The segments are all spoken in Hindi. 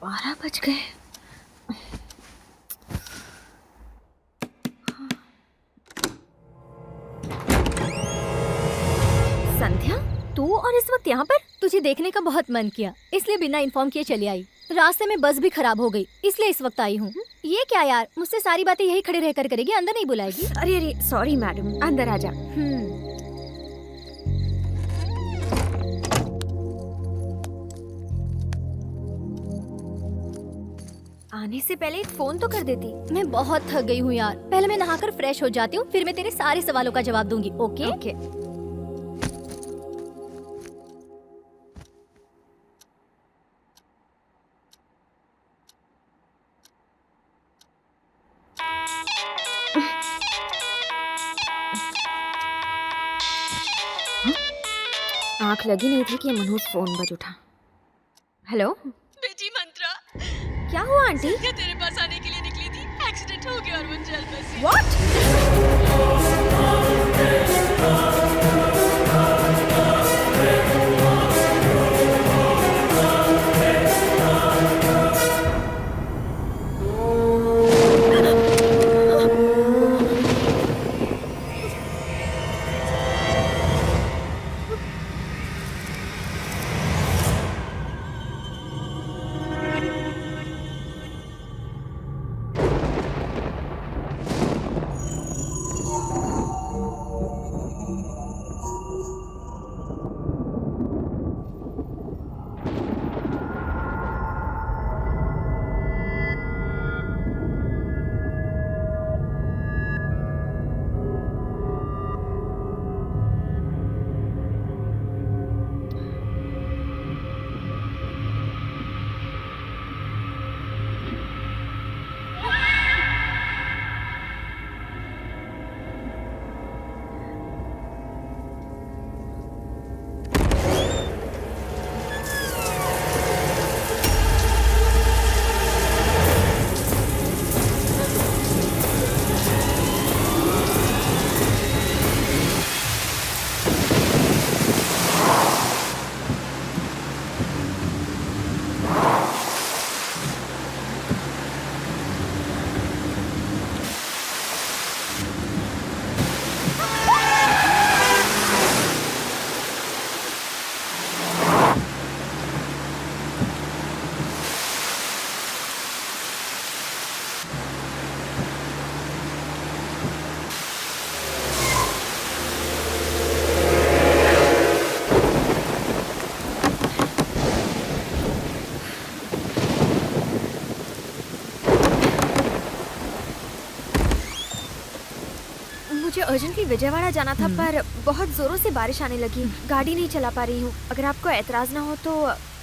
12 बज गए। संध्या, तू और इस वक्त यहाँ पर? तुझे देखने का बहुत मन किया, इसलिए बिना इन्फॉर्म किए चली आई। रास्ते में बस भी खराब हो गई, इसलिए इस वक्त आई हूँ। ये क्या यार, मुझसे सारी बातें यही खड़े रहकर करेगी, अंदर नहीं बुलाएगी? अरे अरे सॉरी मैडम, अंदर आ जा। आने से पहले एक फोन तो कर देती। मैं बहुत थक गई हूँ यार, पहले मैं नहाकर फ्रेश हो जाती हूँ, फिर मैं तेरे सारे सवालों का जवाब दूंगी। ओके? ओके। आंख लगी नहीं थी कि मनोज फोन बज उठा। हेलो बेटी मंत्रा, क्या हुआ आंटी? क्या तेरे पास आने के लिए निकली थी? एक्सीडेंट हो गया और वो जल बसी। व्हाट? मुझे अर्जेंटली विजयवाड़ा जाना था, पर बहुत जोरों से बारिश आने लगी। गाड़ी नहीं चला पा रही हूँ। अगर आपको एतराज ना हो तो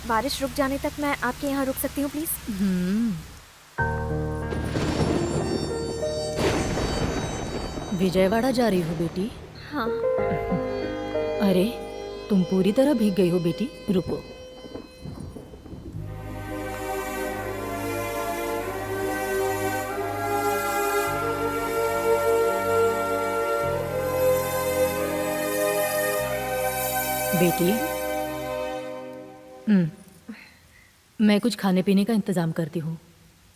बारिश रुक जाने तक मैं आपके यहाँ रुक सकती हूँ प्लीज? विजयवाड़ा जा रही हो बेटी? हाँ। अरे, तुम पूरी तरह भीग गई हो बेटी, रुको। बेटी, मैं कुछ खाने पीने का इंतजाम करती हूँ,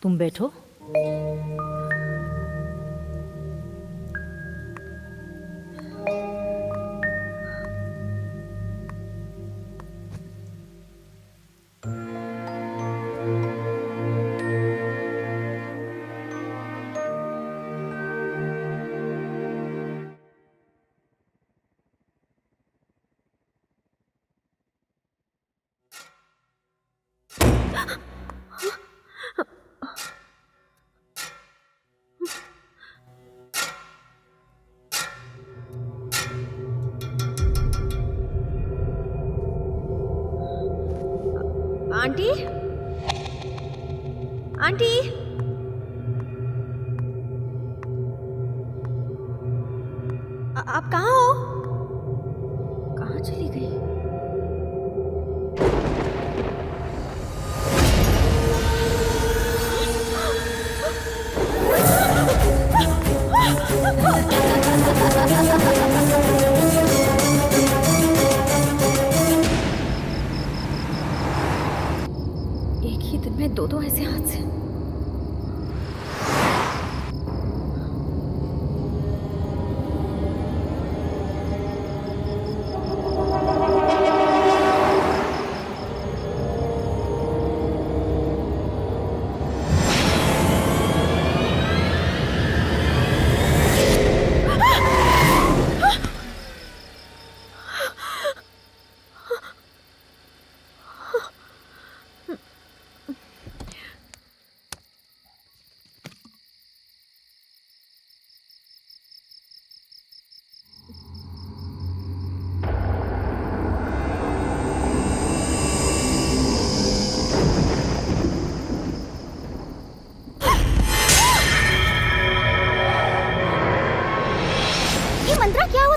तुम बैठो। आंटी, आंटी, आप कहाँ हो? कहाँ चली गई? एक ही दिन में दो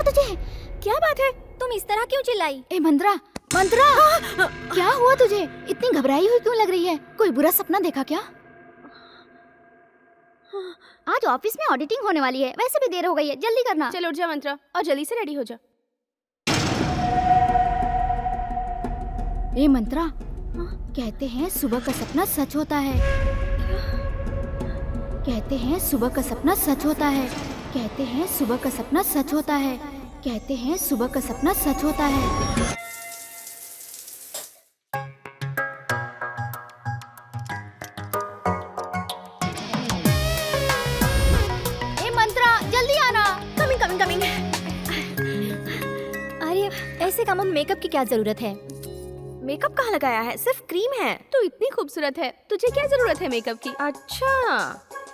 तुझे? क्या बात है? तुम इस तरह क्यों चिल्लाई? ए मंत्रा, मंत्रा, क्या हुआ तुझे? इतनी घबराई हुई क्यों लग रही है? कोई बुरा सपना देखा क्या? आज ऑफिस में ऑडिटिंग होने वाली है, वैसे भी देर हो गई है, जल्दी करना। चल उठ जा मंत्रा और जल्दी से रेडी हो जा। ए मंत्रा, कहते हैं सुबह का सपना सच होता है। कहते हैं सुबह का सपना सच होता है। कहते हैं सुबह का सपना सच होता है। कहते हैं सुबह का सपना सच होता है। ए मंत्रा, जल्दी आना। Coming coming coming. अरे ऐसे कामों में मेकअप की क्या जरूरत है? मेकअप कहाँ लगाया है? सिर्फ क्रीम है। तू इतनी खूबसूरत है, तुझे क्या जरूरत है मेकअप की? अच्छा,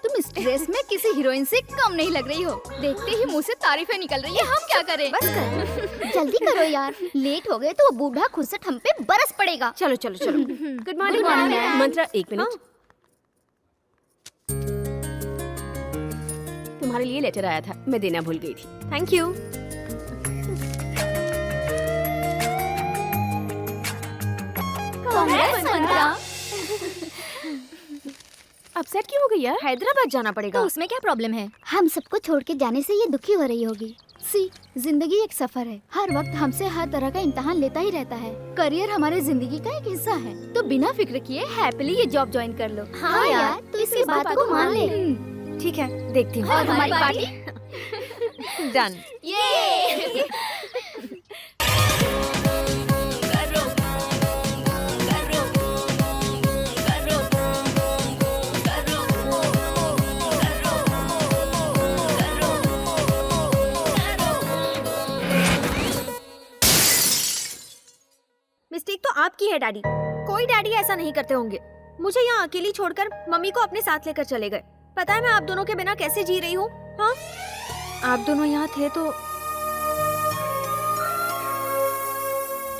तुम इस ड्रेस में किसी हीरोइन से कम नहीं लग रही हो। देखते ही मुंह से तारीफें निकल रही है, हम क्या करें? बस कर। जल्दी करो यार, लेट हो गए तो वो बूढ़ा खुद से हम पे बरस पड़ेगा। चलो चलो चलो। Good morning ma'am. मंत्रा एक मिनट, तुम्हारे लिए लेटर आया था, मैं देना भूल गई थी। Thank you. Congress Mantra. Upset क्यों हो गई यार? हैदराबाद जाना पड़ेगा। तो उसमें क्या प्रॉब्लम है? हम सबको छोड़ के जाने से ये दुखी हो रही होगी। सी, जिंदगी एक सफर है, हर वक्त हमसे हर तरह का इम्तिहान लेता ही रहता है। करियर हमारे जिंदगी का एक हिस्सा है, तो बिना फिक्र किए हैप्पीली ये जॉब ज्वाइन कर लो। हाँ यार, तो इसी बात को मान ले। ठीक है, देखती हूँ। और हमारी पार्टी डन। ये मिस्टेक तो आपकी है डैडी। कोई डैडी ऐसा नहीं करते होंगे। मुझे यहाँ अकेली छोड़कर मम्मी को अपने साथ लेकर चले गए। पता है मैं आप दोनों के बिना कैसे जी रही हूँ? हाँ, आप दोनों यहाँ थे तो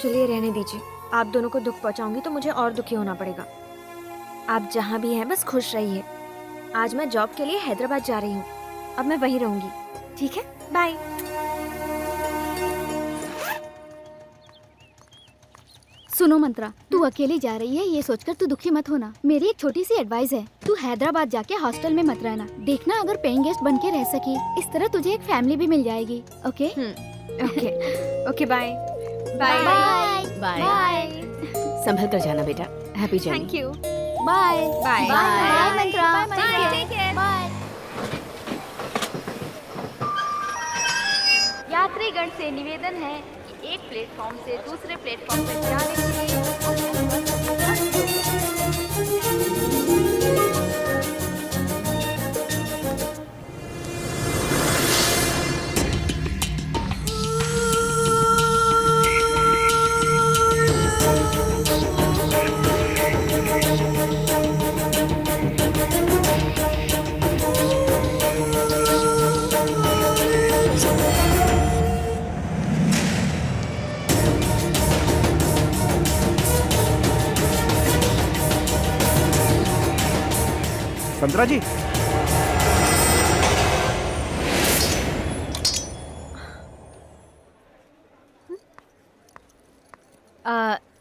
चलिए रहने दीजिए। आप दोनों को दुख पहुँचाऊंगी तो मुझे और दुखी होना पड़ेगा। आप जहाँ भी हैं बस खुश रहिए। आज मैं जॉब के लिए हैदराबाद जा रही हूँ। अब मैं वहीं रहूंगी। ठीक है, बाय। सुनो मंत्रा, तू अकेली जा रही है ये सोचकर तू दुखी मत होना। मेरी एक छोटी सी एडवाइस है, तू हैदराबाद जाके हॉस्टल में मत रहना। देखना अगर पेइंग गेस्ट बन के रह सकी, इस तरह तुझे एक फैमिली भी मिल जाएगी। Okay okay okay, bye bye bye bye. Bye संभल कर जाना बेटा। Happy journey. Thank you. Bye bye bye Mantra. Bye. यात्रीगण से निवेदन है कि एक प्लेटफॉर्म से दूसरे प्लेटफॉर्म पर जाने के लिए संतरा जी,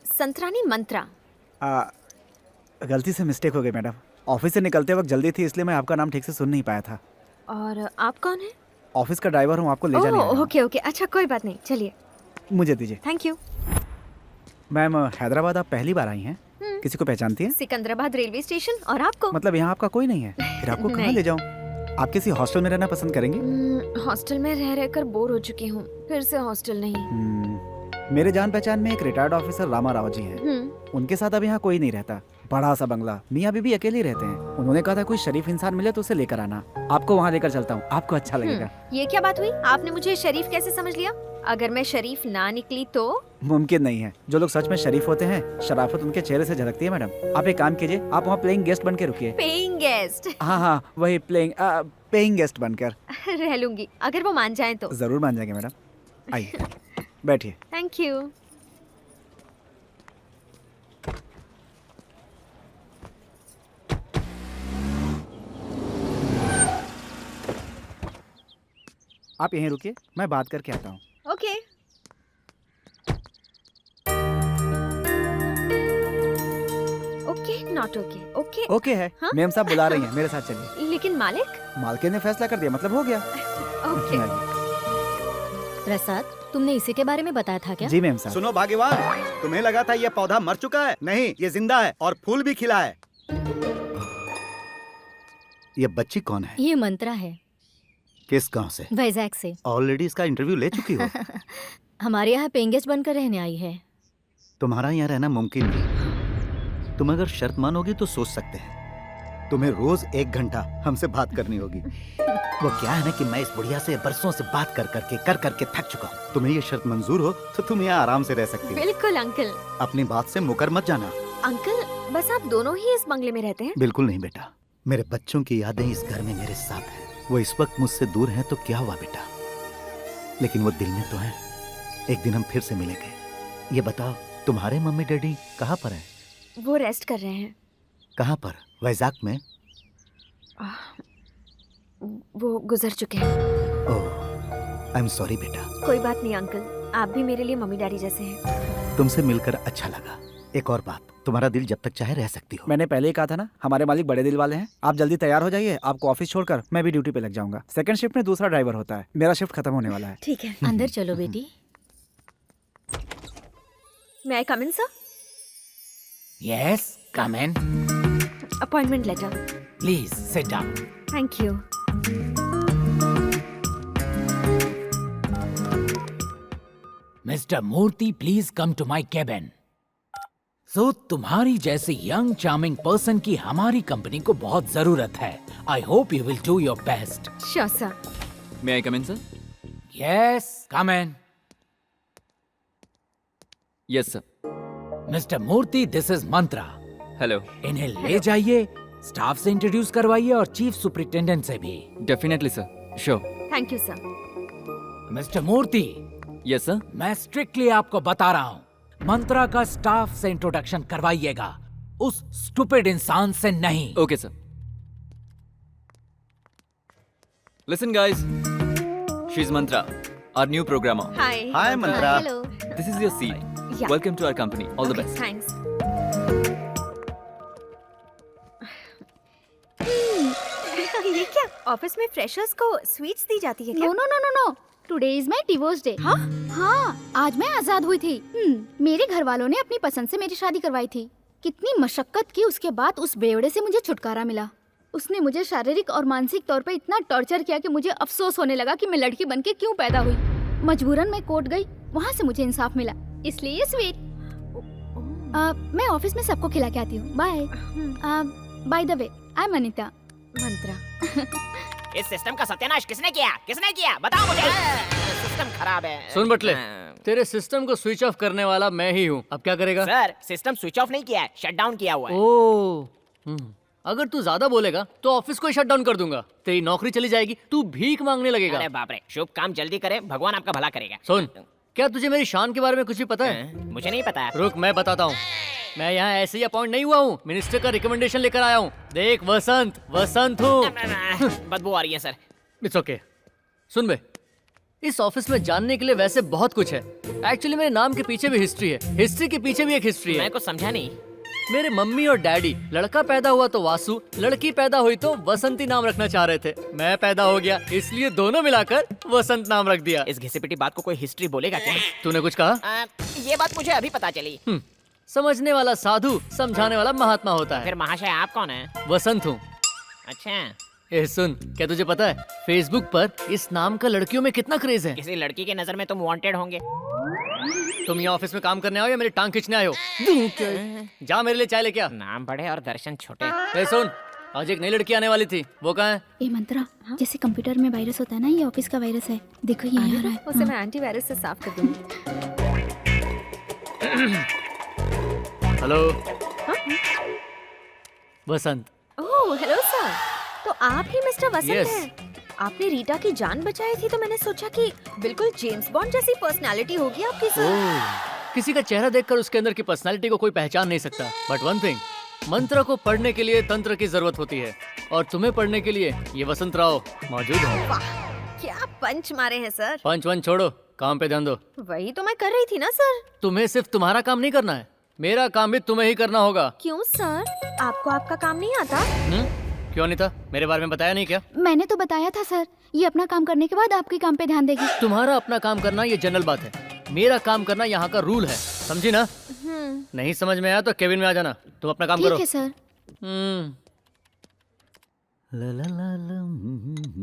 संतरानी मंत्रा। गलती से मिस्टेक हो गई मैडम। ऑफिस से निकलते वक्त जल्दी थी, इसलिए मैं आपका नाम ठीक से सुन नहीं पाया था। और आप कौन हैं? ऑफिस का ड्राइवर हूँ, आपको ले जाने आया हूँ। ओके ओके, अच्छा कोई बात नहीं, चलिए। मुझे दीजिए। Thank you. मैम, हैदराबाद आप पहली बार आई हैं? किसी को पहचानती हैं? Secunderabad railway station. और आपको? मतलब यहाँ आपका कोई नहीं है? फिर आपको कहाँ नहीं। ले जाऊँ? आप किसी हॉस्टल में रहना पसंद करेंगे? हॉस्टल में रह रहकर बोर हो चुकी हूँ, फिर से हॉस्टल नहीं। मेरे जान पहचान में एक रिटायर्ड ऑफिसर रामा राव जी हैं। उनके साथ अब यहाँ कोई नहीं रहता। बड़ा सा बंगला, मियाँ बीबी अकेले रहते हैं। उन्होंने कहा था कोई शरीफ इंसान मिले तो उसे लेकर आना। आपको वहाँ लेकर चलता हूँ, आपको अच्छा लगेगा। ये क्या बात हुई? आपने मुझे शरीफ कैसे समझ लिया? अगर मैं शरीफ ना निकली तो? मुमकिन नहीं है। जो लोग सच में शरीफ होते हैं, शराफत उनके चेहरे से झलकती है मैडम। आप एक काम कीजिए, आप वहाँ प्लेइंग गेस्ट बन के रुकिए। Paying guest? हाँ, वही पेइंग गेस्ट बनकर। रह लूंगी, अगर वो मान जाए तो। जरूर मान जाएंगे मैडम। आइए, बैठिए। Thank you. आप यहीं रुकिए, मैं बात करके आता हूँ। Okay. Okay not okay. Okay okay है। हाँ? मेम साहब बुला रही हैं, मेरे साथ चलिए। लेकिन मालिक। मालकिन ने फैसला कर दिया, मतलब हो गया। ओके। प्रसाद, तुमने इसी के बारे में बताया था क्या? जी मेम साहब। सुनो भाग्यवान, तुम्हें लगा था ये पौधा मर चुका है, नहीं ये जिंदा है और फूल भी खिला है। ये बच्ची कौन है? ये मंत्रा है, किस गांव से? वैजाग से। ऑलरेडी इसका इंटरव्यू ले चुकी हो? हमारे यहाँ पेंगेज बनकर रहने आई है। तुम्हारा यहाँ रहना मुमकिन नहीं। तुम अगर शर्त मानोगी तो सोच सकते हैं। तुम्हें रोज 1 घंटा हमसे बात करनी होगी। वो क्या है ना कि मैं इस बुढ़िया से बरसों से बात कर करके थक चुका हूँ। तुम्हें ये शर्त मंजूर हो तो तुम यहाँ आराम से रह सकती हो। बिल्कुल अंकल। अपनी बात से मुकर मत जाना। अंकल बस आप दोनों ही इस बंगले में रहते हैं? बिल्कुल नहीं बेटा, मेरे बच्चों की यादें इस घर में मेरे साथ हैं। वो इस वक्त मुझसे दूर हैं तो क्या हुआ बेटा, लेकिन वो दिल में तो है। एक दिन हम फिर से मिलेंगे। ये बताओ, तुम्हारे मम्मी डैडी कहाँ पर हैं? वो रेस्ट कर रहे हैं। कहाँ पर? वैजाग में? वो गुजर चुके हैं। ओह, आई एम सॉरी बेटा। कोई बात नहीं अंकल, आप भी मेरे लिए मम्मी डैडी जैसे हैं। तुमसे मिलकर अच्छा लगा। एक और बात, तुम्हारा दिल जब तक चाहे रह सकती हो। मैंने पहले ही कहा था ना, हमारे मालिक बड़े दिल वाले हैं। आप जल्दी तैयार हो जाइए, आपको ऑफिस छोड़कर मैं भी ड्यूटी पे लग जाऊंगा। सेकंड शिफ्ट में दूसरा ड्राइवर होता है, मेरा शिफ्ट खत्म होने वाला है। ठीक है। अंदर चलो बेटी। मैं I come in sir? Yes, come in. Appointment letter. Please sit down. Thank you. Mr. Murthy, please come to my cabin. So, तुम्हारी जैसे यंग चार्मिंग पर्सन की हमारी कंपनी को बहुत जरूरत है. I hope you will do your best. Sure sir. May I come in, sir? Yes, come in. Yes, sir. Mr. Murthy, this is Mantra. Hello. इन्हें ले जाइए, स्टाफ से इंट्रोड्यूस करवाइए और चीफ सुपरिटेंडेंट से भी. Definitely, sir. Sure. Thank you sir. Mister Murthy, Yes, sir. मैं स्ट्रिक्टली आपको बता रहा हूँ, मंत्रा का स्टाफ से इंट्रोडक्शन करवाइएगा, उस स्टूपिड इंसान से नहीं. Okay, sir. Listen, guys. She's Mantra, our new programmer. Hi. Hi Mantra. Hello. This is your seat. Yeah. Welcome to our company. All the best. Thanks. ये क्या ऑफिस में फ्रेशर्स को स्वीट्स दी जाती है क्या? No no no no no, today is my divorce day. हाँ हाँ, आज मैं आजाद हुई थी। मेरे घर वालों ने अपनी पसंद से मेरी शादी करवाई थी। कितनी मशक्कत की, उसके बाद उस बेवड़े से मुझे छुटकारा मिला। उसने मुझे शारीरिक और मानसिक तौर पे इतना टॉर्चर किया कि मुझे अफसोस होने लगा कि मैं लड़की बनके क्यों पैदा हुई। मजबूरन मैं कोर्ट गई, वहाँ से मुझे इंसाफ मिला, इसलिए ये स्वीट। मैं ऑफिस में सबको खिला के आती हूँ। Bye. By the way, I am Anita. Mantra. इस सिस्टम का सत्यानाश किसने किया? किसने किया? बताओ मुझे। सिस्टम खराब है। सुन बटले, तेरे सिस्टम को स्विच ऑफ करने वाला मैं ही हूँ। अब क्या करेगा? सर, सिस्टम स्विच ऑफ नहीं किया है, शट डाउन किया हुआ है। ओह, अगर तू ज्यादा बोलेगा तो ऑफिस को ही शट डाउन कर दूंगा। तेरी नौकरी चली जाएगी, तू भीख मांगने लगेगा। अरे बाप रे, शुभ काम जल्दी करे, भगवान आपका भला करेगा। सुन, क्या तुझे मेरी शान के बारे में कुछ भी पता है? मुझे नहीं पता। रुक, मैं बताता हूँ। मैं यहाँ ऐसे ही अपॉइंट नहीं हुआ हूँ, मिनिस्टर का रिकमेंडेशन लेकर आया हूँ। देख वसंत, वसंत हूँ। बदबू आ रही है सर। It's okay. सुन बे, इस ऑफिस में जानने के लिए वैसे बहुत कुछ है। एक्चुअली मेरे नाम के पीछे भी हिस्ट्री है, हिस्ट्री के पीछे भी एक हिस्ट्री है। मैं कुछ समझा नहीं। मेरे मम्मी और डैडी लड़का पैदा हुआ तो वासु, लड़की पैदा हुई तो वसंती नाम रखना चाह रहे थे। मैं पैदा हो गया, इसलिए दोनों मिलाकर वसंत नाम रख दिया। इस घिसी पिटी बात को कोई हिस्ट्री बोलेगा क्या? तूने कुछ कहा? ये बात मुझे अभी पता चली। समझने वाला साधु, समझाने वाला महात्मा होता है। फिर महाशय आप कौन है? वसंत हूँ। अच्छा, ए सुन, क्या तुझे पता है फेसबुक पर इस नाम का लड़कियों में कितना क्रेज है? किसी लड़की की नजर में तुम वांटेड होंगे। तुम यहाँ ऑफिस में काम करने आओ या मेरी टांग खींचने आयो? जा मेरे लिए चाय लेके आ। नाम बड़े और दर्शन छोटे। ए सुन, आज एक नई लड़की आने वाली थी, वो कहाँ है? ए मंत्रा, जैसे कंप्यूटर में वायरस होता है ना, ये ऑफिस का वायरस है। देखो ये आ रहा है। उसे मैं एंटीवायरस से साफ कर दूंगी। हेलो। वसंत। ओह हेलो सर, तो आप ही मिस्टर वसंत Yes. हैं। आपने रीटा की जान बचाई थी तो मैंने सोचा कि बिल्कुल जेम्स बॉन्ड जैसी पर्सनालिटी होगी आपकी सर। ओह, किसी का चेहरा देखकर उसके अंदर की पर्सनालिटी को कोई पहचान नहीं सकता। बट वन थिंग, मंत्र को पढ़ने के लिए तंत्र की जरूरत होती है, और तुम्हें पढ़ने के लिए ये वसंत राव मौजूद है। वाह, क्या पंच मारे हैं सर। पंच वंच छोड़ो, काम पे ध्यान दो। वही तो मैं कर रही थी ना सर। तुम्हें सिर्फ तुम्हारा काम नहीं करना है, मेरा काम भी तुम्हें ही करना होगा। क्यों सर, आपको आपका काम नहीं आता? क्यों नहीं था? मेरे बारे में बताया नहीं क्या? मैंने तो बताया था सर, ये अपना काम करने के बाद आपके काम पे ध्यान देगी। तुम्हारा अपना काम करना ये जनरल बात है, मेरा काम करना यहाँ का रूल है, समझी ना? नहीं समझ में आया तो केबिन में आ जाना, तुम अपना काम करो। ठीक है सर।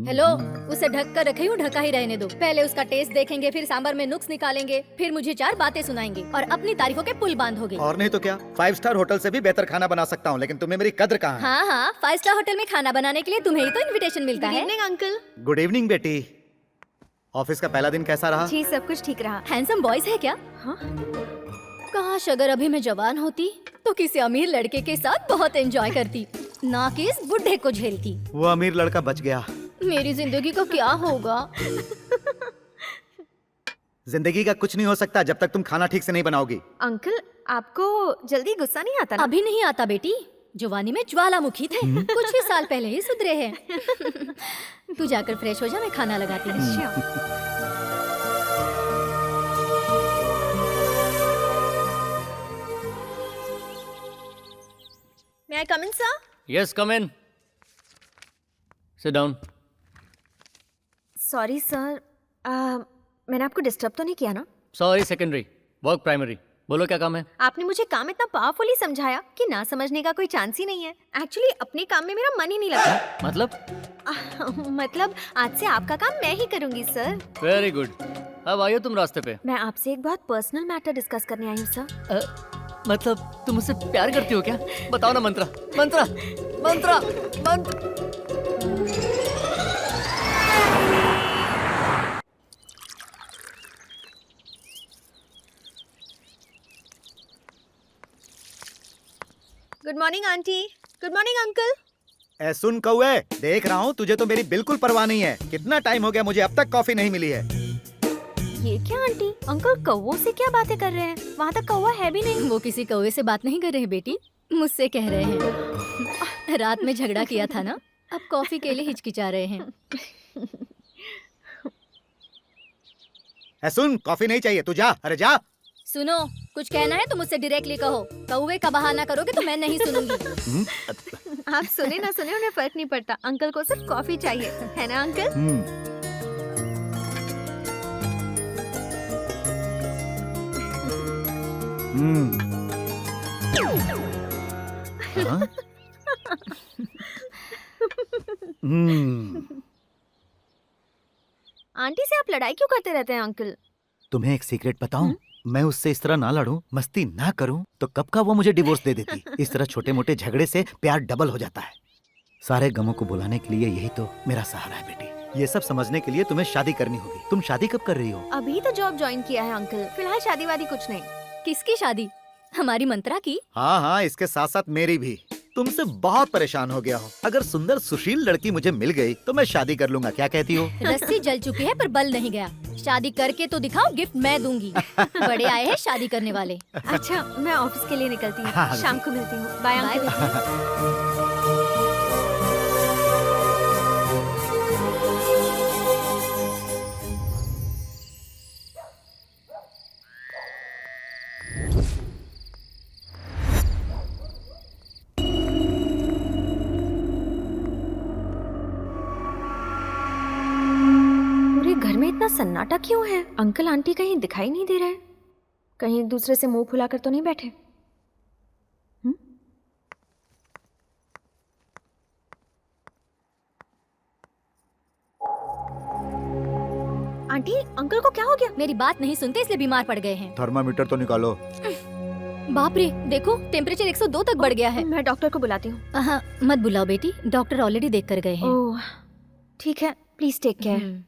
हेलो, उसे ढक कर रखी हूँ, ढका ही रहने दो। पहले उसका टेस्ट देखेंगे, फिर सांबर में नुक्स निकालेंगे, फिर मुझे 4 बातें सुनाएंगे और अपनी तारीफों के पुल बांधोगे। और नहीं तो क्या, 5 स्टार होटल से भी बेहतर खाना बना सकता हूँ, लेकिन तुम्हें मेरी कद्र कहाँ है? हाँ हाँ, 5 स्टार होटल में खाना बनाने के लिए तुम्हें ही तो इनविटेशन मिलता है। अंकल। गुड इवनिंग बेटी। ऑफिस का पहला दिन कैसा रहा? जी सब कुछ ठीक रहा। हैंडसम बॉयज है क्या? हाँ? काश अगर अभी मैं जवान होती तो किसी अमीर लड़के के साथ बहुत एंजॉय करती, ना कि इस बुढ़े को झेलती। वो अमीर लड़का बच गया। मेरी जिंदगी का क्या होगा? जिंदगी का कुछ नहीं हो सकता जब तक तुम खाना ठीक से नहीं बनाओगी। अंकल, आपको जल्दी गुस्सा नहीं आता ना? अभी नहीं आता बेटी, जवानी में ज्वालामुखी थे, कुछ ही साल पहले ही सुधरे हैं। तू जाकर फ्रेश हो जा, मैं खाना लगाती हूँ। May I come in, sir? Yes, come in. Sit down. Sorry sir, मैंने आपको डिस्टर्ब तो नहीं किया ना? Sorry secondary, work primary. बोलो क्या काम है? आपने मुझे काम इतना पावरफुली समझाया कि ना समझने का कोई चांस ही नहीं है। एक्चुअली अपने काम में मेरा मन ही नहीं लगता। मतलब आज से आपका काम मैं ही करूंगी सर। Very good. अब आइए तुम रास्ते पे। मैं आपसे एक बहुत पर्सनल मैटर डिस्कस करने आई हूँ सर। मतलब तुम मुझसे प्यार करती हो क्या? बताओ ना मंत्रा, Mantra, Mantra, Mantra. Good morning aunty. Good morning uncle. सुन कौए, देख रहा हूँ तुझे तो मेरी बिल्कुल परवाह नहीं है। कितना टाइम हो गया, मुझे अब तक कॉफी नहीं मिली है। ये क्या आंटी, अंकल कौवों से क्या बातें कर रहे हैं? वहाँ तक कौवा है भी नहीं। वो किसी कौवे से बात नहीं कर रहे हैं बेटी, मुझसे कह रहे हैं। रात में झगड़ा किया था ना, अब कॉफी के लिए हिचकिचा रहे हैं। सुन, कॉफी नहीं चाहिए, तू जा। अरे जा। सुनो, कुछ कहना है तो मुझसे डायरेक्टली कहो। कौवे का बहाना करोगे तो मैं नहीं सुनूंगी। आप सुने ना सुने, उन्हें फर्क नहीं पड़ता। अंकल को सिर्फ कॉफी चाहिए, है ना अंकल? आंटी से आप लड़ाई क्यों करते रहते हैं अंकल? तुम्हें एक सीक्रेट बताऊं? मैं उससे इस तरह ना लड़ूं, मस्ती ना करूं, तो कब का वो मुझे डिवोर्स दे देती। इस तरह छोटे मोटे झगड़े से प्यार डबल हो जाता है। सारे गमों को भुलाने के लिए यही तो मेरा सहारा है बेटी। ये सब समझने के लिए तुम्हें शादी करनी होगी। तुम शादी कब कर रही हो? अभी तो जॉब ज्वाइन किया है अंकल, फिलहाल शादी वादी कुछ नहीं। किसकी शादी? हमारी मंत्रा की? हाँ हाँ, इसके साथ साथ मेरी भी। तुमसे बहुत परेशान हो गया हूँ। अगर सुंदर सुशील लड़की मुझे मिल गई तो मैं शादी कर लूंगा। क्या कहती हो? रस्सी जल चुकी है पर बल नहीं गया। शादी करके तो दिखाओ, गिफ्ट मैं दूंगी। बड़े आए हैं शादी करने वाले। अच्छा, मैं ऑफिस के लिए निकलती हूँ। हाँ, शाम को मिलती हूँ। Bye uncle. घर में इतना सन्नाटा क्यों है? अंकल आंटी कहीं दिखाई नहीं दे रहे? कहीं दूसरे से मुंह फुलाकर तो नहीं बैठे? आंटी, अंकल को क्या हो गया? मेरी बात नहीं सुनते इसलिए बीमार पड़ गए हैं। थर्मामीटर तो निकालो। बाप रे, देखो टेम्परेचर 102 तक बढ़ गया है। मैं डॉक्टर को बुलाती हूँ। हाँ, मत बुलाओ बेटी, डॉक्टर ऑलरेडी देख कर गए हैं। ओह, ठीक है, प्लीज टेक केयर।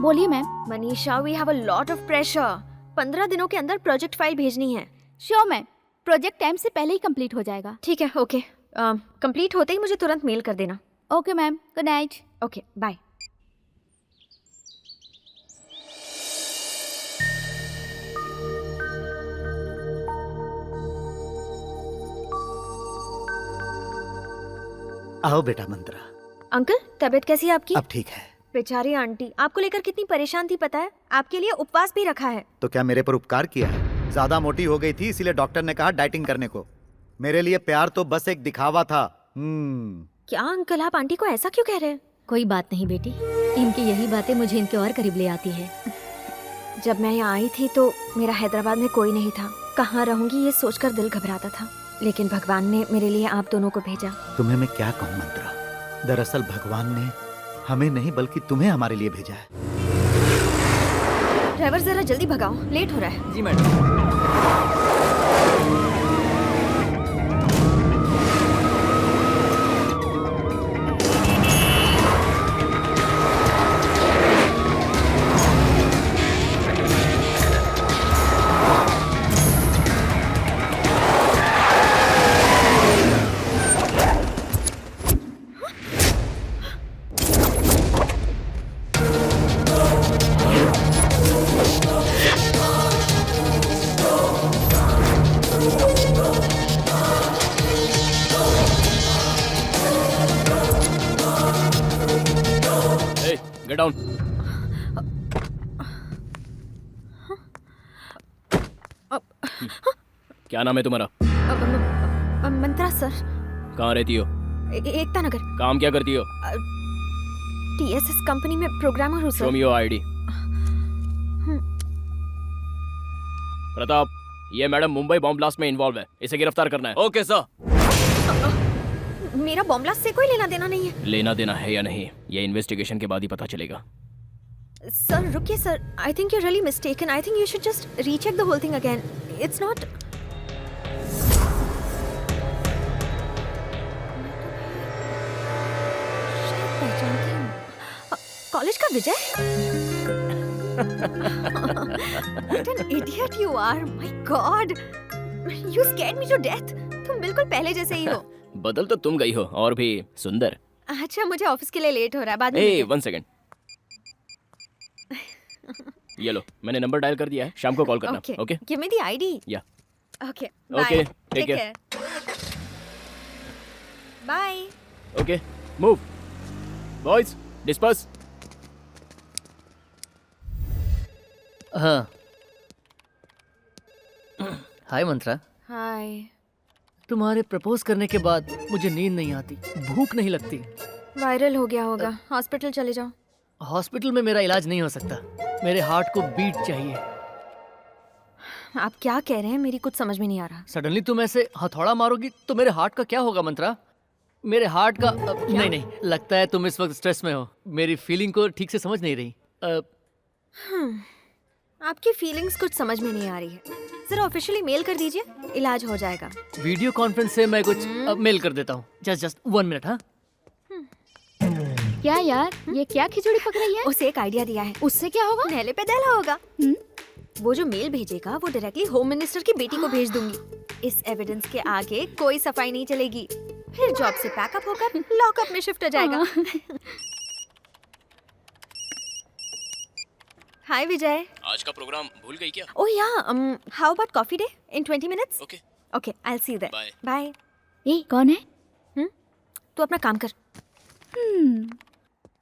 बोलिए ma'am. Manisha, we have a lot of pressure. 15 दिनों के अंदर प्रोजेक्ट फाइल भेजनी है। श्योर मैम, प्रोजेक्ट टाइम से पहले ही कंप्लीट हो जाएगा। ठीक है, ओके। कंप्लीट होते ही मुझे तुरंत मेल कर देना। Okay ma'am, good night. Okay, bye. आओ बेटा मंत्रा। अंकल तबीयत कैसी है आपकी? अब ठीक है। बेचारी आंटी आपको लेकर कितनी परेशान थी पता है? आपके लिए उपवास भी रखा है। तो क्या मेरे पर उपकार किया है? ज्यादा मोटी हो गई थी इसीलिए डॉक्टर ने कहा डाइटिंग करने को। मेरे लिए प्यार तो बस एक दिखावा था। क्या अंकल आप आंटी को ऐसा क्यों कह रहे हैं? कोई बात नहीं बेटी, इनकी यही बातें मुझे इनके और करीब ले आती है। जब मैं यहाँ आई थी तो मेरा हैदराबाद में कोई नहीं था। कहाँ रहूंगी ये सोचकर दिल घबराता था, लेकिन भगवान ने मेरे लिए आप दोनों को भेजा। तुम्हें मैं क्या कहूँ मंत्रा, दरअसल भगवान ने हमें नहीं बल्कि तुम्हें हमारे लिए भेजा है। ड्राइवर जरा जल्दी भगाओ, लेट हो रहा है। जी मैडम। Get down. क्या नाम है तुम्हारा? मंत्रा सर। कहाँ रहती हो? एकता नगर। काम क्या करती हो? TSS कंपनी में प्रोग्रामर हूँ sir. Show me your ID. Pratap, ये मैडम मुंबई बॉम्ब ब्लास्ट में इन्वॉल्व है, इसे गिरफ्तार करना है। Okay sir. मेरा बॉम्ब ब्लास्ट से कोई लेना देना नहीं है। लेना देना है या नहीं ये इन्वेस्टिगेशन के बाद ही पता चलेगा। सर रुकिए sir, I think you really mistaken. I think you should just recheck the whole thing again. It's not. पहचानती हूँ। कॉलेज का विजय। What an idiot you are! My God! You scared me to death. तुम बिल्कुल पहले जैसे ही हो। बदल तो तुम गई हो और भी सुंदर। अच्छा मुझे ऑफिस के लिए लेट हो रहा है, बाद में ए, 1 सेकंड। ये लो, मैंने नंबर डायल कर दिया है, शाम को कॉल करना। Okay? Give me the ID. या। Okay. Okay, Bye. take Take care. care. Bye. Okay, move. Boys, disperse. हाँ। हाय मंत्रा। Hi. तुम्हारे प्रपोज करने के बाद मुझे नींद नहीं आती, भूख नहीं लगती। वायरल हो गया होगा, हॉस्पिटल चले जाओ। हॉस्पिटल में मेरा इलाज नहीं हो सकता, मेरे हार्ट को बीट चाहिए। आप क्या कह रहे हैं, मेरी कुछ समझ में नहीं आ रहा। सडनली तुम ऐसे हथौड़ा मारोगी तो मेरे हार्ट का क्या होगा मंत्रा? मेरे हार्ट का नहीं नहीं, लगता है तुम इस वक्त स्ट्रेस में हो, मेरी फीलिंग को ठीक से समझ नहीं रही। आपकी फीलिंग्स कुछ समझ में नहीं आ रही है। जरा ऑफिशियली मेल कर दीजिए, इलाज हो जाएगा। वीडियो कॉन्फ्रेंस से मैं कुछ मेल कर देता हूँ। Just 1 minute. हाँ क्या यार, ये क्या खिचड़ी पक रही है? उसे एक आइडिया दिया है। उससे क्या होगा? नहले पे दहला होगा। वो जो मेल भेजेगा वो डायरेक्टली होम मिनिस्टर की बेटी को भेज दूंगी। इस एविडेंस के आगे कोई सफाई नहीं चलेगी। फिर जॉब से पैकअप होकर लॉकअप में शिफ्ट हो जाएगा। हाय विजय। आज का प्रोग्राम भूल गई क्या? Oh yeah, how about coffee day in 20 minutes? Okay okay, I will see you there. Bye. Bye. ए, कौन है? तू अपना काम कर।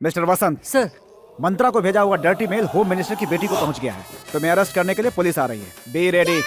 मिस्टर वसंत सर, मंत्रा को भेजा हुआ डर्टी मेल होम मिनिस्टर की बेटी को पहुंच गया है। तुम्हें अरेस्ट करने के लिए पुलिस आ रही है। Be ready.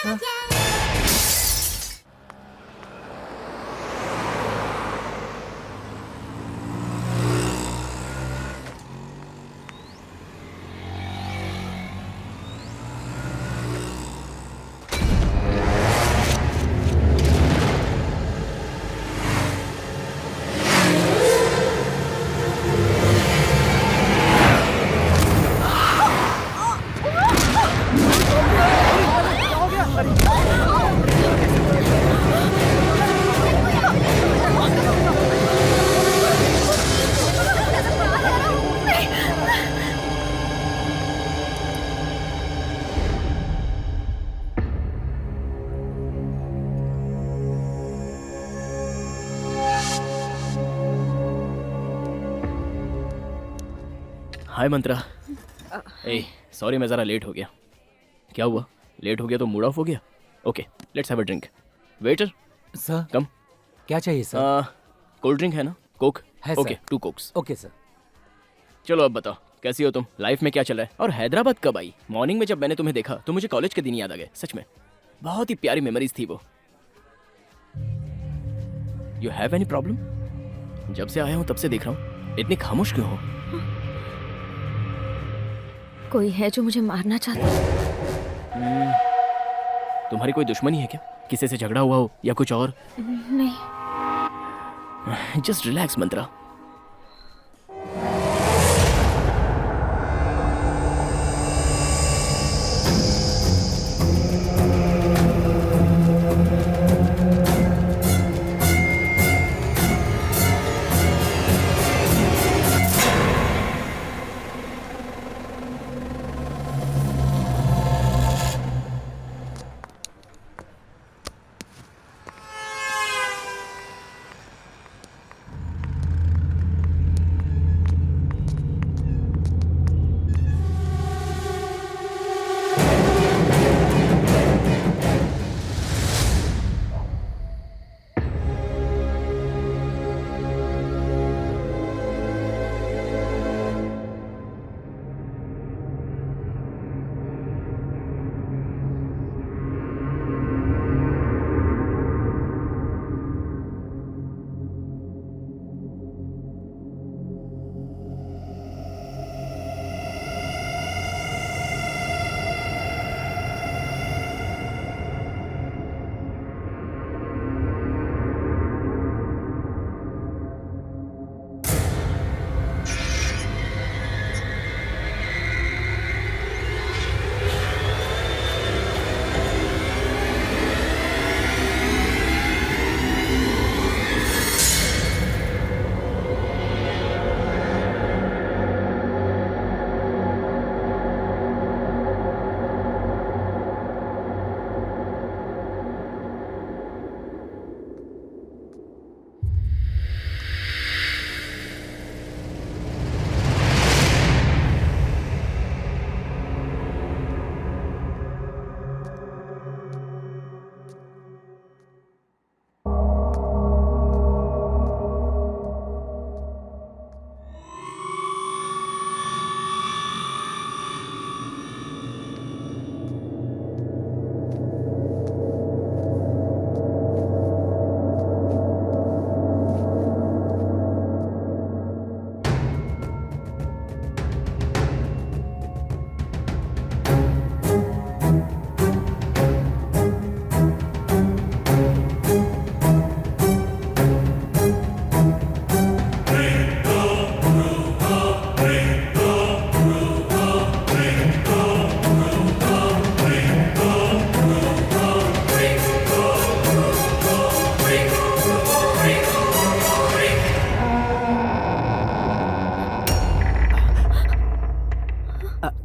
Hi Mantra. A, sorry मैं ज़रा लेट हो गया। क्या हुआ? लेट हो गया तो मूड ऑफ हो गया? Okay, let's have a drink. Waiter sir come. क्या चाहिए सर? कोल्ड ड्रिंक है ना? कोक है okay sir. 2 cokes. Okay sir. चलो अब बताओ कैसी हो तुम, लाइफ में क्या चल रहा है, और हैदराबाद कब आई? मॉर्निंग में जब मैंने तुम्हें देखा तो मुझे कॉलेज के दिन याद आ गए। सच में बहुत ही प्यारी मेमोरीज थी वो। You have any problem? जब से आया हूं तब से देख रहा हूं, इतनी खामोश क्यों हो? कोई है जो मुझे मारना चाहता है? तुम्हारी कोई दुश्मनी है क्या? किसी से झगड़ा हुआ हो या कुछ और? नहीं। जस्ट रिलैक्स मंत्रा।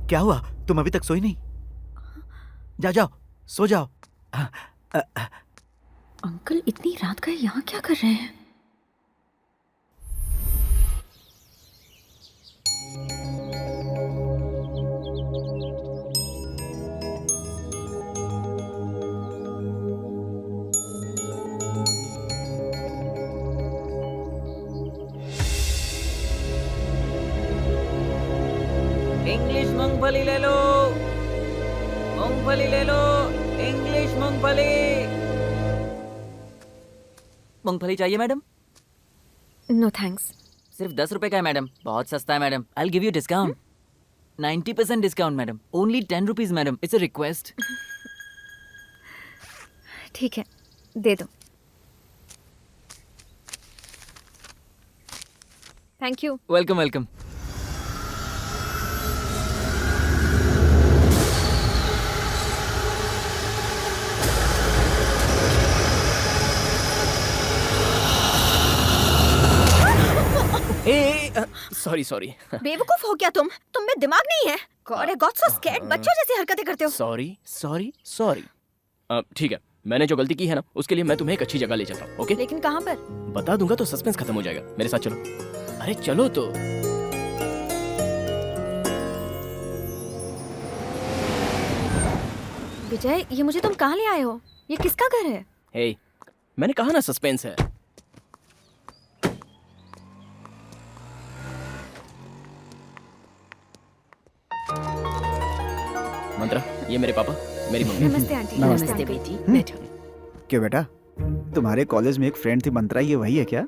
क्या हुआ? तुम अभी तक सोई नहीं? जाओ जाओ सो जाओ। अंकल इतनी रात का यहाँ क्या कर रहे हैं? इंग्लिश मूंगफली ले लो, मूंगफली ले लो, इंग्लिश मूंगफली। मूंगफली चाहिए मैडम? No thanks. सिर्फ 10 रुपए का है मैडम, बहुत सस्ता है madam. I will give you discount, 90% discount madam, only 10 rupees madam, it's a request. ठीक है, दे दो। Thank you. Welcome welcome. Sorry sorry बेवकूफ हो क्या तुम में दिमाग नहीं है? God I got so scared, बच्चों जैसी हरकतें करते हो। Sorry sorry sorry. ठीक है, मैंने जो गलती की है ना उसके लिए मैं तुम्हें एक अच्छी जगह ले जाता हूँ। ओके? लेकिन कहाँ पर? बता दूंगा तो सस्पेंस खत्म हो जाएगा। मेरे साथ चलो। अरे चलो तो। विजय, ये मुझे तुम कहाँ ले आए हो? ये किसका घर है? हे, मैंने कहा ना सस्पेंस है। ये मेरे पापा, मेरी मम्मी। नमस्ते आंटी। नमस्ते अंकल। बेटी बैठो। क्यों बेटा, तुम्हारे कॉलेज में एक फ्रेंड थी मंत्रा, ये वही है क्या?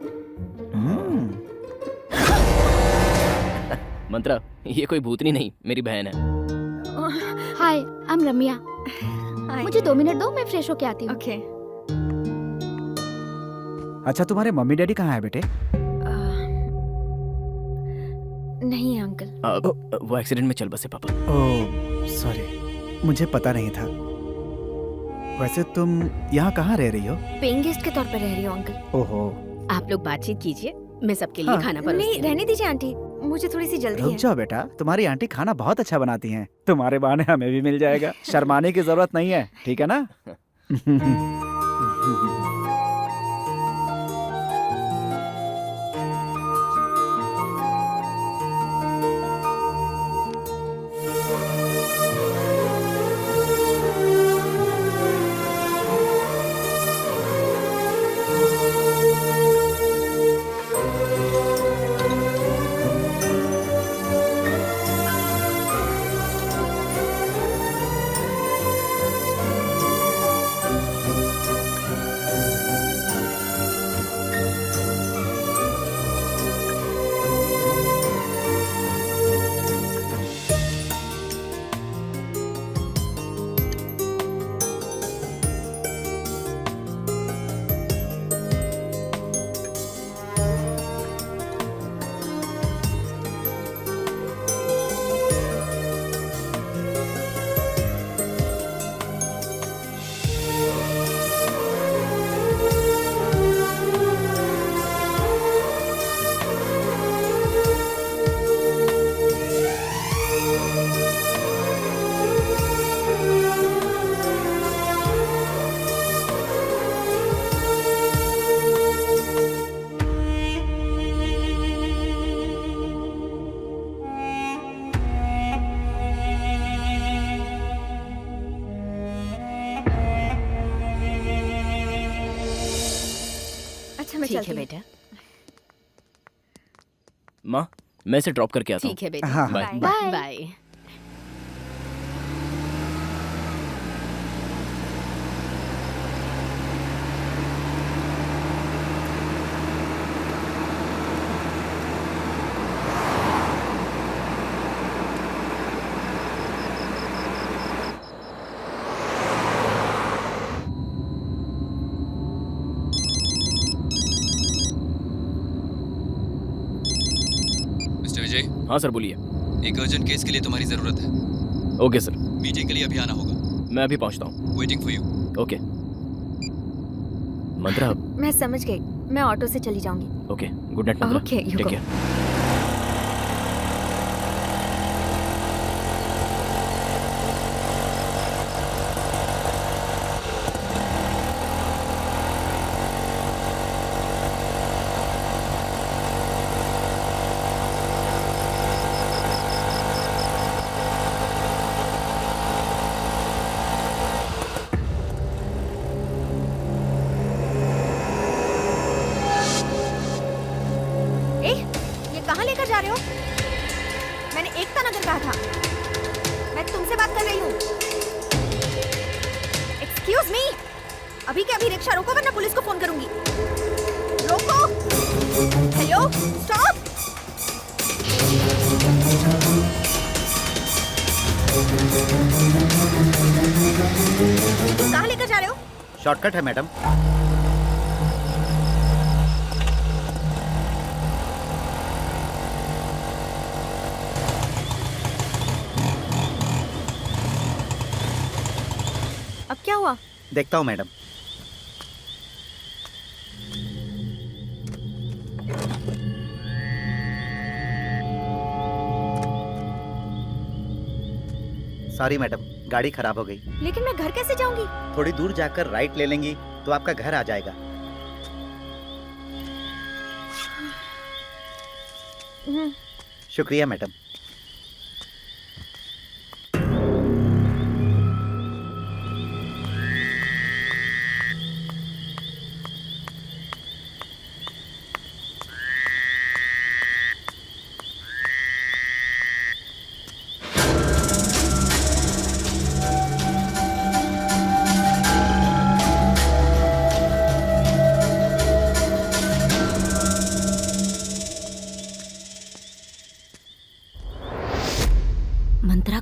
मंत्रा, ये कोई भूतनी नहीं, मेरी बहन है। हाय, आई एम रम्या। हाय। मुझे 2 मिनट दो, मैं फ्रेश होके आती हूँ। ओके। अच्छा, तुम्हारे मम्मी डैडी कहाँ है बेटे? नहीं है अंकल। वो एक्सीडेंट में चल बसे पापा। ओह सॉरी, मुझे पता नहीं था। वैसे तुम यहाँ कहाँ रह रही हो? पेइंग गेस्ट के तौर पर रह रही हूँ अंकल। ओहो, आप लोग बातचीत कीजिए, मैं सबके लिए हाँ। खाना नहीं, परोसती हूँ। रहने दीजिए आंटी, मुझे थोड़ी सी जल्दी रुक है। जाओ बेटा, तुम्हारी आंटी खाना बहुत अच्छा बनाती हैं। तुम्हारे बहाने हमें भी मिल जाएगा। शर्माने की जरूरत नहीं है, ठीक है ना? अच्छा मैं ठीक चलती है हूँ। बेटा, माँ, मैं इसे ड्रॉप करके आता हूँ। ठीक है बेटा, हाँ, bye. Bye. Bye. Bye. Mister Vijay, हाँ सर, बोलिए। एक अर्जेंट केस के लिए तुम्हारी जरूरत है। ओके सर, मीटिंग के लिए अभी आना होगा। मैं अभी पहुँचता हूँ। Waiting for you. Okay. Mantra, मैं समझ गई, मैं ऑटो से चली जाऊंगी। Okay, good night Mantra. Okay, you take go. Care. ए, ये कहाँ लेकर जा रहे हो? मैंने एकता नगर कहा था। मैं तुमसे बात कर रही हूँ। एक्सक्यूज मी, अभी के अभी रिक्शा रोको वरना पुलिस को फोन करूंगी। रोको। Hello, stop. कहाँ लेकर जा रहे हो? शॉर्टकट है मैडम। अब क्या हुआ? देखता हूँ मैडम। सॉरी मैडम, गाड़ी खराब हो गई। लेकिन मैं घर कैसे जाऊंगी? थोड़ी दूर जाकर राइट ले लेंगी तो आपका घर आ जाएगा। शुक्रिया मैडम।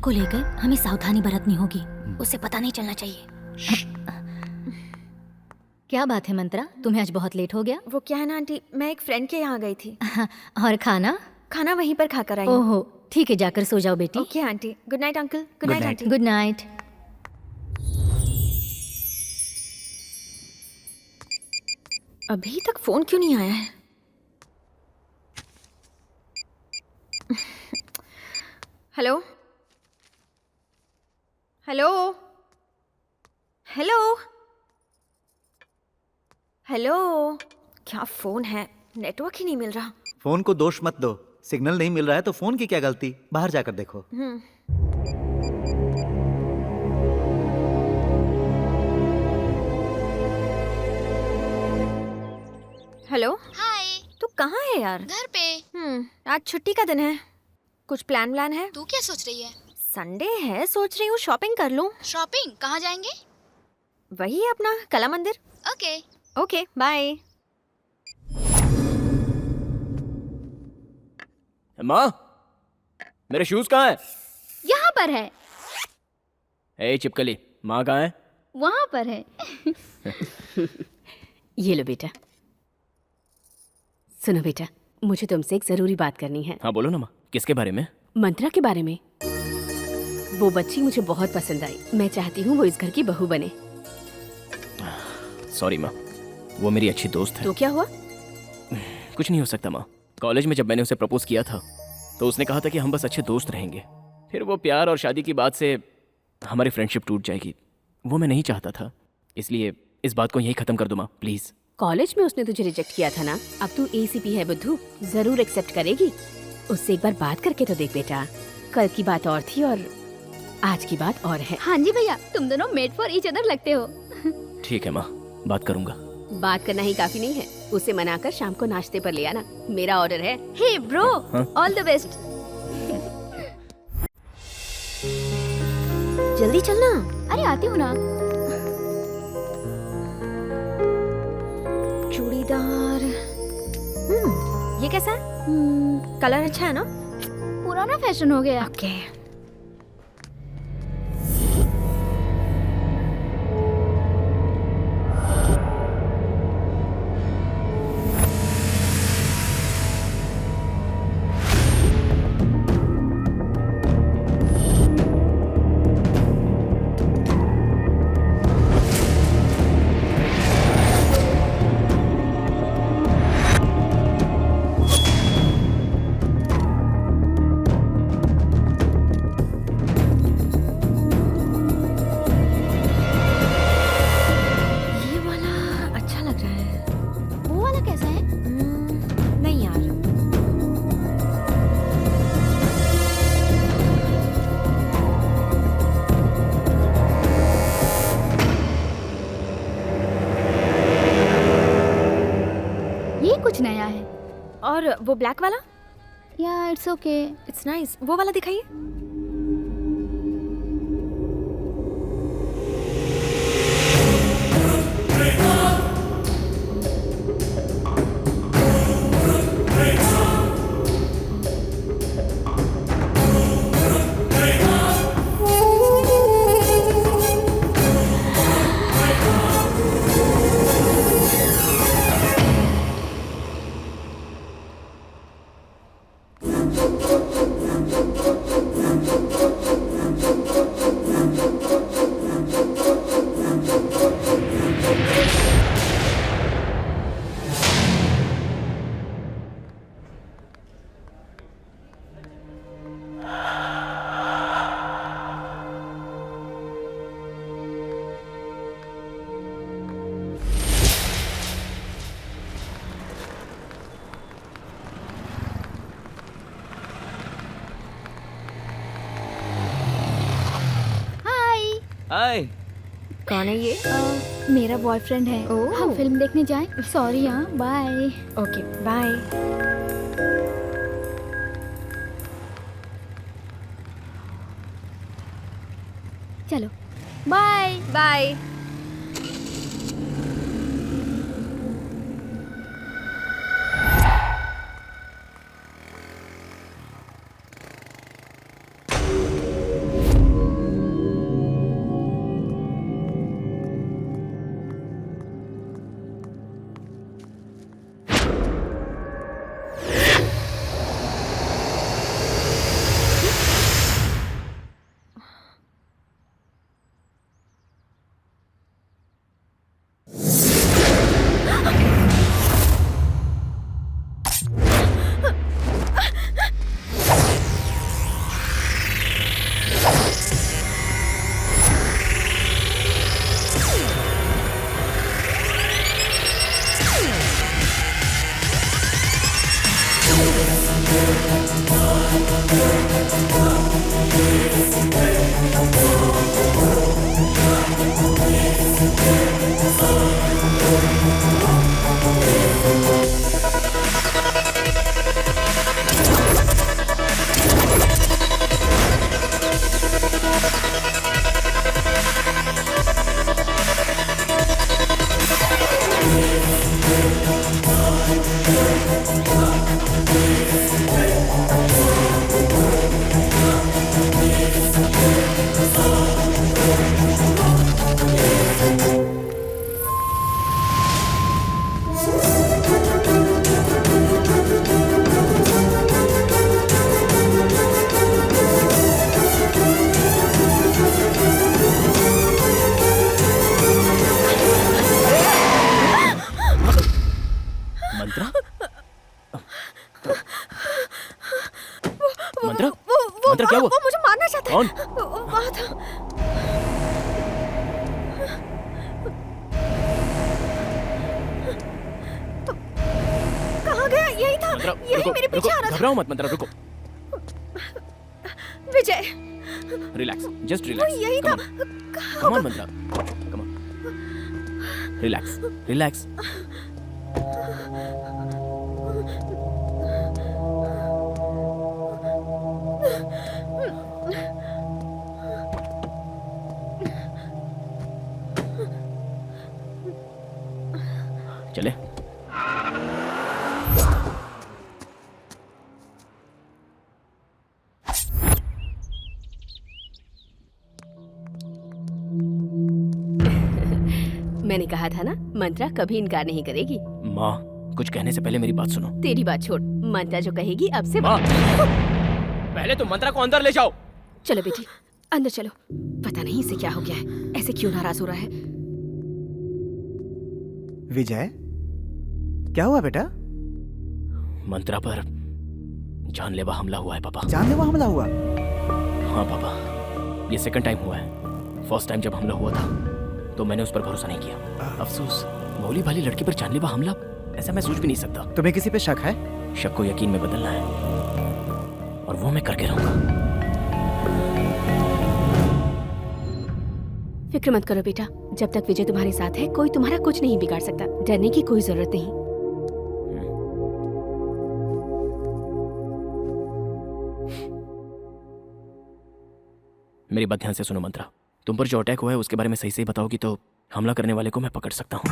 को लेकर हमें सावधानी बरतनी होगी, उसे पता नहीं चलना चाहिए। क्या बात है मंत्रा, तुम्हें आज बहुत लेट हो गया? वो क्या है ना आंटी, मैं एक फ्रेंड के यहाँ गई थी। और खाना? खाना वहीं पर खाकर आई हूँ। ओहो ठीक है, जाकर सो जाओ बेटी। Okay aunty, good night uncle. Good night aunty. Good night. अभी तक फोन क्यों नहीं आया है? हेलो हेलो हेलो हेलो, क्या फोन है, नेटवर्क ही नहीं मिल रहा। फोन को दोष मत दो, सिग्नल नहीं मिल रहा है तो फोन की क्या गलती, बाहर जाकर देखो। हेलो, हाय। तू कहाँ है यार? घर पे। आज छुट्टी का दिन है, कुछ प्लान है? तू क्या सोच रही है? संडे है, सोच रही हूँ शॉपिंग कर लूँ। शॉपिंग कहाँ जाएंगे? वही अपना Kala Mandir. Okay. Okay bye. माँ, मेरे शूज कहाँ है? यहाँ पर है। ए चिपकली, माँ कहाँ है? वहाँ पर है। ये लो बेटा। सुनो बेटा, मुझे तुमसे एक जरूरी बात करनी है। हाँ बोलो ना माँ, किसके बारे में? मंत्रा के बारे में। वो बच्ची मुझे बहुत पसंद आई, मैं चाहती हूँ वो इस घर की बहू बने। सॉरी माँ, वो मेरी अच्छी दोस्त है। तो क्या हुआ? कुछ नहीं हो सकता माँ। कॉलेज में जब मैंने उसे प्रपोज किया था तो उसने कहा था कि हम बस अच्छे दोस्त रहेंगे। फिर वो प्यार और शादी की बात से हमारी फ्रेंडशिप टूट जाएगी, वो मैं नहीं चाहता था। इसलिए इस बात को यहीं खत्म कर दो माँ, प्लीज। कॉलेज में उसने तुझे रिजेक्ट किया था ना, अब तू एसीपी है बुद्धू, जरूर एक्सेप्ट करेगी। उससे एक बार बात करके तो देख बेटा, कल की बात और थी और आज की बात और है। हाँ जी भैया, तुम दोनों मेड फॉर ईच अदर लगते हो। ठीक है माँ, बात करूंगा। बात करना ही काफी नहीं है, उसे मनाकर शाम को नाश्ते पर ले आना, मेरा ऑर्डर है। Hey bro, all the best. जल्दी चलना। अरे आती हूँ ना। चूड़ीदार। ये कैसा है? कलर अच्छा है ना? पुराना फैशन हो गया। ओके। कुछ नया है। और वो ब्लैक वाला? या इट्स ओके, इट्स नाइस। वो वाला दिखाइए। हाय। कौन है ये? मेरा बॉयफ्रेंड है। हम फिल्म देखने जाएं? सॉरी हाँ, बाय। Okay bye. चलो बाय बाय। मंत्रा मंत्रा क्या हुआ? वो मुझे मारना चाहता है। कौन? वहाँ था। कहाँ गया? यही था। मंत्रा, यही रुको, मेरे पीछे आ रहा था। घबराओ मत मंत्रा, रुको। विजय, रिलैक्स, जस्ट वो रिलैक्स। यही था। Come on Mantra, come on. Relax, relax. चले। मैंने कहा था ना, मंत्रा कभी इनकार नहीं करेगी। माँ, कुछ कहने से पहले मेरी बात सुनो। तेरी बात छोड़, मंत्रा जो कहेगी अब से माँ, पहले तुम मंत्रा को अंदर ले जाओ। चलो बेटी, अंदर चलो। पता नहीं इसे क्या हो गया है, ऐसे क्यों नाराज हो रहा है। विजय, क्या हुआ बेटा? मंत्रा पर जानलेवा हमला हुआ है पापा। जानलेवा हमला हुआ? हाँ पापा, ये सेकंड टाइम हुआ है। फर्स्ट टाइम जब हमला हुआ था तो मैंने उस पर भरोसा नहीं किया। अफसोस, भोली भाली लड़की पर जानलेवा हमला, ऐसा मैं सोच भी नहीं सकता। तुम्हें किसी पे शक है? शक को यकीन में बदलना है और वो मैं करके रहूंगा। फिक्र मत करो बेटा, जब तक विजय तुम्हारे साथ है कोई तुम्हारा कुछ नहीं बिगाड़ सकता। डरने की कोई जरूरत नहीं। मेरी बात ध्यान से सुनो मंत्रा, तुम पर जो अटैक हुआ है उसके बारे में सही से बताओगी तो हमला करने वाले को मैं पकड़ सकता हूँ।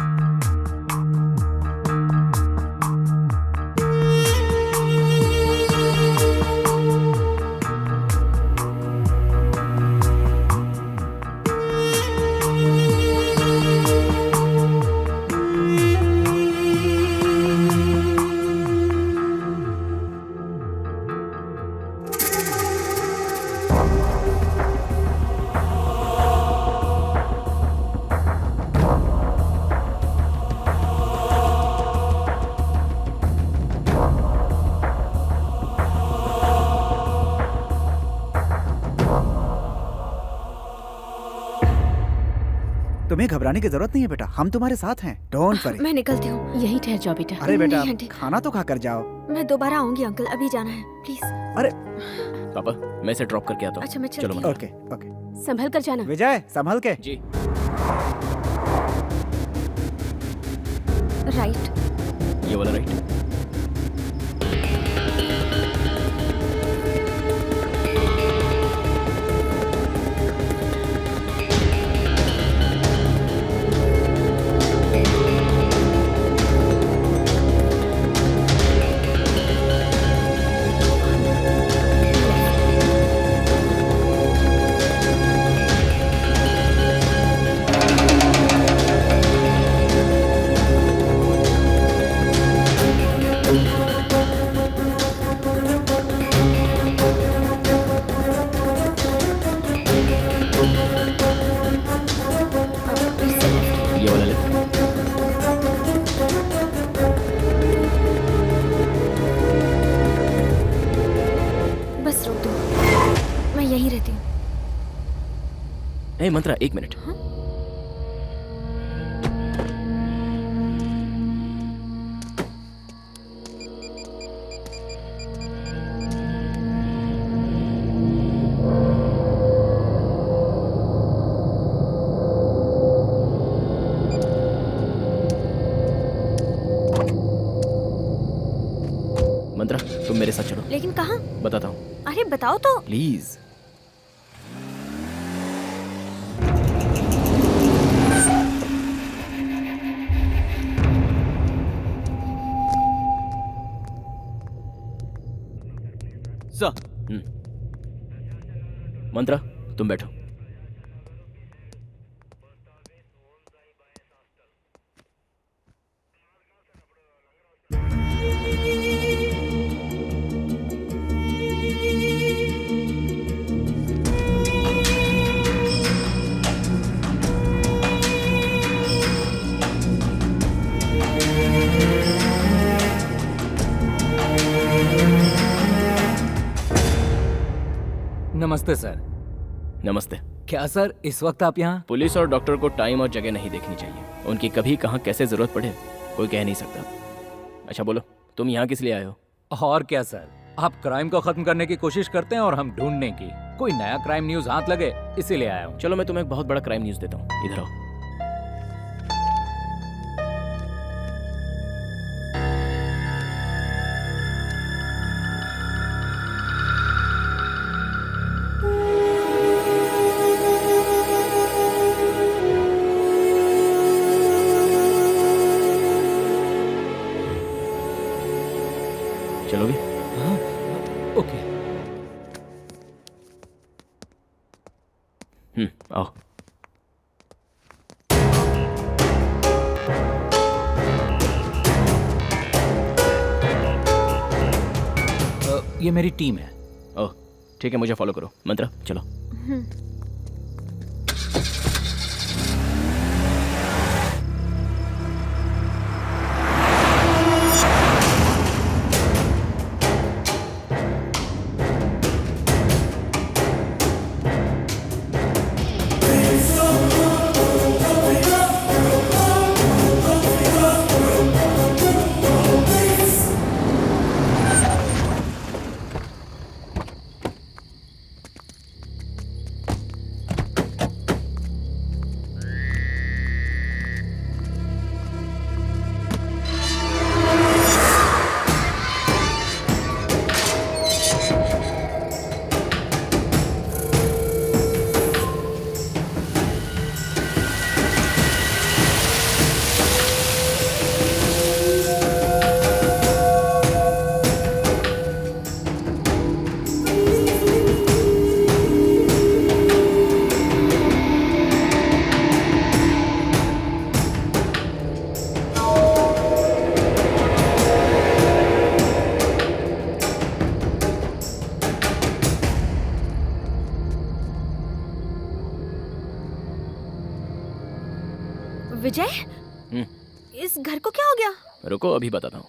तुम्हें घबराने की जरूरत नहीं है बेटा, हम तुम्हारे साथ हैं। Don't worry. मैं निकलती हूँ। यहीं ठहर जाओ बेटा। अरे बेटा, नहीं, आंटी। खाना तो खा कर जाओ। मैं दोबारा आऊंगी अंकल, अभी जाना है प्लीज। अरे पापा, मैं इसे ड्रॉप करके आता हूँ। अच्छा, मैं चलो चलती हूँ। Okay okay. संभल कर जाना। विजय, संभल के। जी। राइट। ये वाला राइट। ये वाला लेफ्ट। बस रोक दो, मैं यहीं रहती हूँ। ए मंत्रा, एक मिनट। मंत्रा तुम मेरे साथ चलो। लेकिन कहाँ? बताता हूँ। अरे बताओ तो। प्लीज। सर। मंत्रा तुम बैठो। नमस्ते सर। नमस्ते। क्या सर इस वक्त आप यहाँ? पुलिस और डॉक्टर को टाइम और जगह नहीं देखनी चाहिए, उनकी कभी कहाँ कैसे जरूरत पड़े कोई कह नहीं सकता। अच्छा बोलो, तुम यहाँ किस लिए आए हो? और क्या सर, आप क्राइम को खत्म करने की कोशिश करते हैं और हम ढूंढने की। कोई नया क्राइम न्यूज हाथ लगे इसीलिए आया हूँ। चलो मैं तुम्हें एक बहुत बड़ा क्राइम न्यूज देता हूँ, इधर आओ। चलोगे? हाँ, ओके। आओ। ये मेरी टीम है। ओह ठीक है, मुझे फॉलो करो। मंत्रा चलो। विजय, इस घर को क्या हो गया? रुको अभी बताता हूँ।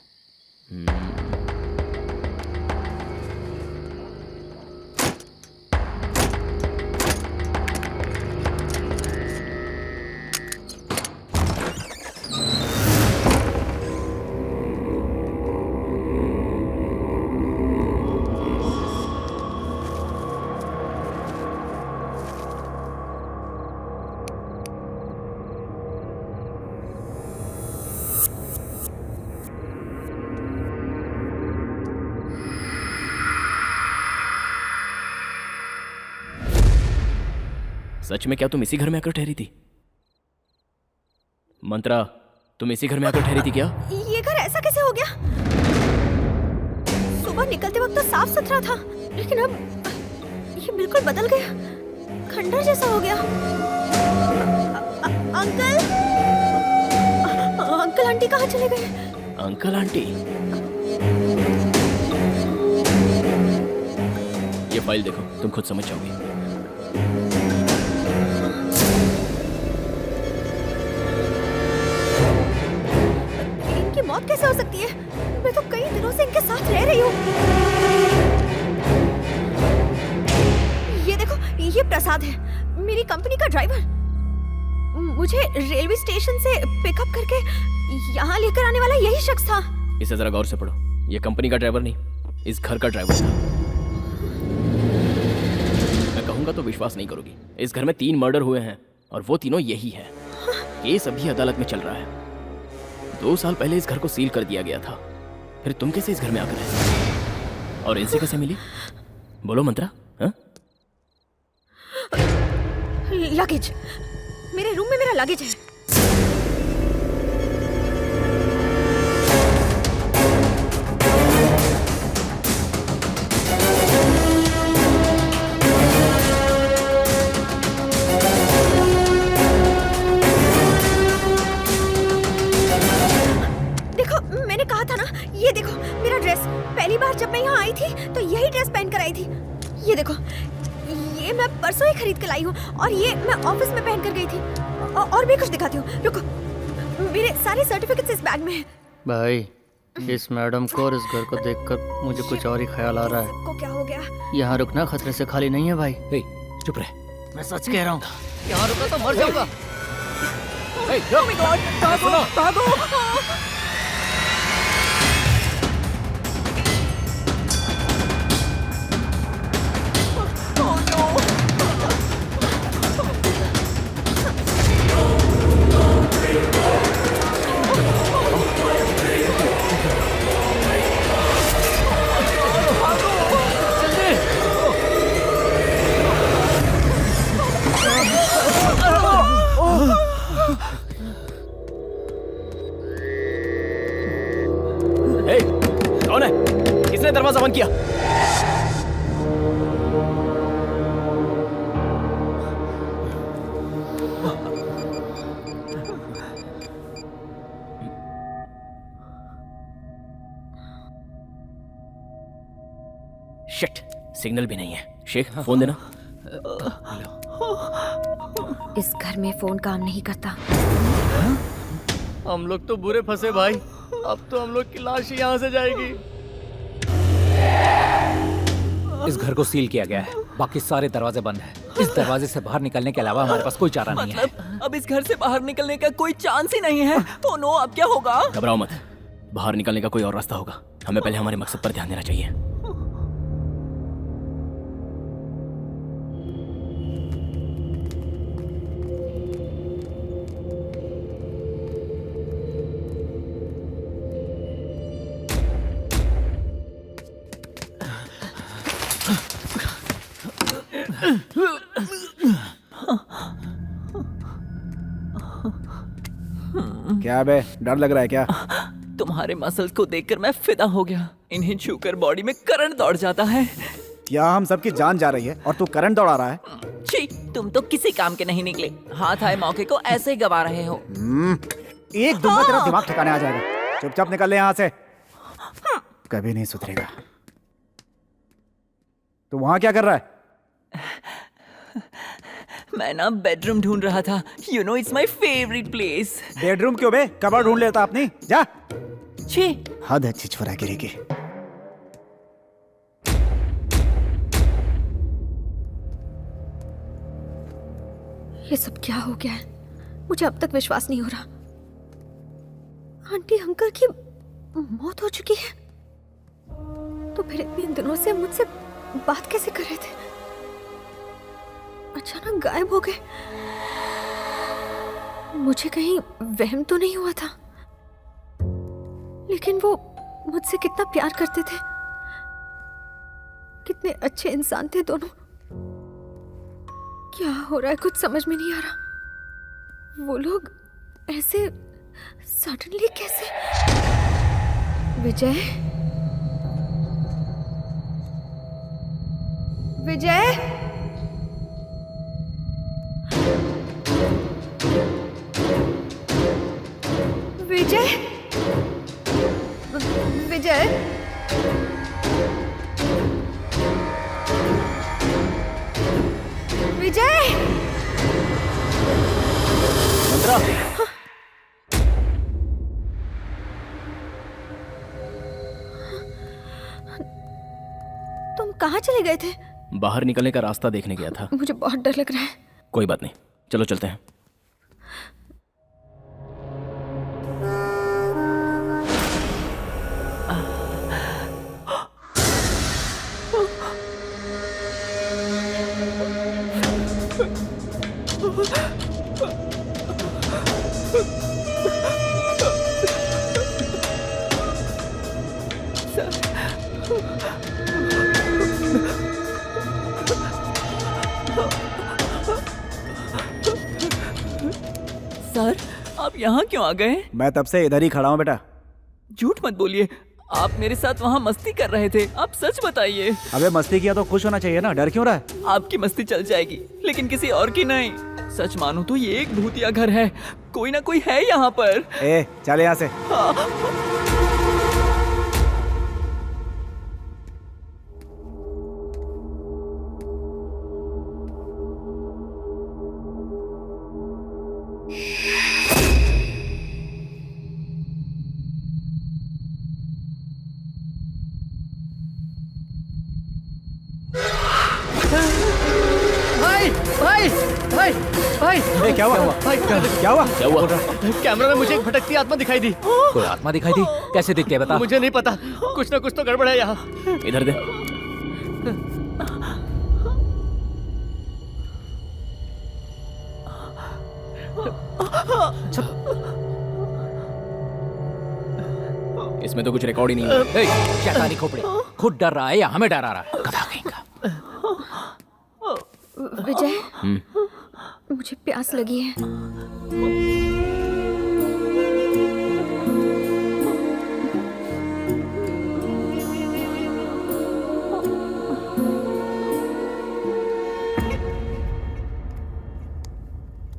सच में क्या तुम इसी घर में आकर ठहरी थी? मंत्रा, तुम इसी घर में आकर ठहरी थी क्या? ये घर ऐसा कैसे हो गया? सुबह निकलते वक्त तो साफ सुथरा था, लेकिन अब ये बिल्कुल बदल गया, खंडर जैसा हो गया। अंकल, अंकल आंटी कहाँ चले गए? Uncle aunty? ये फाइल देखो, तुम खुद समझ जाओगी। मौत कैसे हो सकती है? मैं तो कई दिनों से इनके साथ रह रही हूँ। ये देखो, ये प्रसाद है, मेरी कंपनी का ड्राइवर। मुझे रेलवे स्टेशन से पिकअप करके यहाँ लेकर आने वाला यही शख्स था। इसे जरा गौर से पढ़ो, ये कंपनी का ड्राइवर नहीं, इस घर का ड्राइवर था। मैं कहूँगा तो विश्वास नहीं करोगी, इस घर में 3 मर्डर हुए हैं और वो तीनों यही है। केस अभी अदालत में चल रहा है। 2 साल पहले इस घर को सील कर दिया गया था, फिर तुम कैसे इस घर में आकर रह सकते? और इनसे कैसे मिली? बोलो मंत्रा। हाँ? लगेज, मेरे रूम में मेरा लगेज है। देखो, मैंने कहा था ना, ये देखो मेरा ड्रेस। पहली बार जब मैं यहाँ आई थी तो यही ड्रेस पहन कर आई थी। ये देखो, ये मैं परसों ही खरीद कर लाई हूँ और ये मैं ऑफिस में पहन कर गई थी। और भी कुछ दिखाती हूँ, रुको। मेरे सारे सर्टिफिकेट्स इस बैग में हैं। भाई, इस मैडम को और इस घर को देखकर मुझे कुछ और ही ख्याल आ रहा है। को क्या हो गया? यहाँ रुकना खतरे से खाली नहीं है भाई। चुप रहे। मैं सच कह रहा हूँ, यहाँ रुका तो मर जाऊंगा। Oh my God, भागो, भागो। कौन है? किसने दरवाजा बंद किया? शिट, सिग्नल भी नहीं है। शेख, फोन देना। इस घर में फोन काम नहीं करता। हम लोग तो बुरे फंसे भाई। अब तो हम लोग की लाश ही यहाँ से जाएगी। इस घर को सील किया गया है, बाकी सारे दरवाजे बंद हैं। इस दरवाजे से बाहर निकलने के अलावा हमारे पास कोई चारा नहीं है। अब इस घर से बाहर निकलने का कोई चांस ही नहीं है। ओह नो, अब क्या होगा? घबराओ मत, बाहर निकलने का कोई और रास्ता होगा। हमें पहले हमारे मकसद पर ध्यान देना चाहिए। क्या बे, डर लग रहा है क्या? तुम्हारे मसल्स को देखकर मैं फिदा हो गया। इन्हें छूकर बॉडी में करंट दौड़ जाता है। क्या हम सबकी जान जा रही है और तू करंट दौड़ा रहा है? छी, तुम तो किसी काम के नहीं निकले। हाथ आए मौके को ऐसे ही गवा रहे हो। एक दूंगा तेरा दिमाग ठिकाने आ जाएगा। चुपचाप निकल ले यहाँ से, कभी नहीं सुधरेगा। तू वहां क्या कर रहा है? मैं ना बेडरूम ढूंढ रहा था। You know it's my favourite place. Bedroom क्यों बे? कबाड़ ढूंढ लेता अपनी। जा। छी, हद है छिछोरागिरी की। ये सब क्या हो गया है? मुझे अब तक विश्वास नहीं हो रहा। आंटी अंकल की मौत हो चुकी है, तो फिर इतने दिनों से मुझसे बात कैसे कर रहे थे? अचानक गायब हो गए। मुझे कहीं वहम तो नहीं हुआ था? लेकिन वो मुझसे कितना प्यार करते थे, कितने अच्छे इंसान थे दोनों। क्या हो रहा है कुछ समझ में नहीं आ रहा। वो लोग ऐसे सडनली कैसे? विजय, विजय, विजय, विजय, विजय। मंत्रा, तुम कहाँ चले गए थे? बाहर निकलने का रास्ता देखने गया था। मुझे बहुत डर लग रहा है। कोई बात नहीं, चलो चलते हैं। यहाँ क्यों आ गए? मैं तब से इधर ही खड़ा हूँ बेटा। झूठ मत बोलिए, आप मेरे साथ वहाँ मस्ती कर रहे थे। आप सच बताइए। अबे मस्ती किया तो खुश होना चाहिए ना, डर क्यों रहा है? आपकी मस्ती चल जाएगी लेकिन किसी और की नहीं। सच मानो तो ये एक भूतिया घर है, कोई ना कोई है यहाँ पर। ए चल यहाँ से। भाई भाई भाई भाई ए, क्या हुआ? भाई क्या हुआ? क्या हुआ? कैमरा में मुझे एक भटकती आत्मा दिखाई दी। कोई आत्मा दिखाई दी? कैसे दिखती है बता। मुझे नहीं पता, कुछ ना कुछ तो गड़बड़ है यहाँ। इधर दे। इसमें तो कुछ रिकॉर्ड ही नहीं है। शैतानी खोपड़ी, खुद डर रहा है या हमें डरा रहा है? गधा कहीं का। विजय, मुझे प्यास लगी है।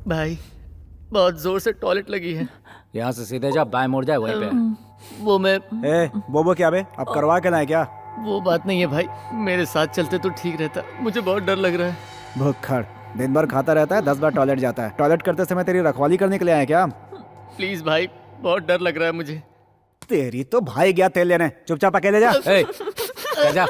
भाई बहुत जोर से टॉयलेट लगी है। यहाँ से सीधे जा, बाएं मुड़ जाए वहीं पे। वो मैं ए बोबो क्या बे, अब करवा के लाए क्या? वो बात नहीं है भाई, मेरे साथ चलते तो ठीक रहता, मुझे बहुत डर लग रहा है। भुक्खड़, दिन भर खाता रहता है, 10 बार टॉयलेट जाता है। टॉयलेट करते समय तेरी रखवाली करने के लिए आए क्या? प्लीज भाई, बहुत डर लग रहा है मुझे। तेरी तो भाई गया तेल लेने, चुपचाप अकेले जा। जा।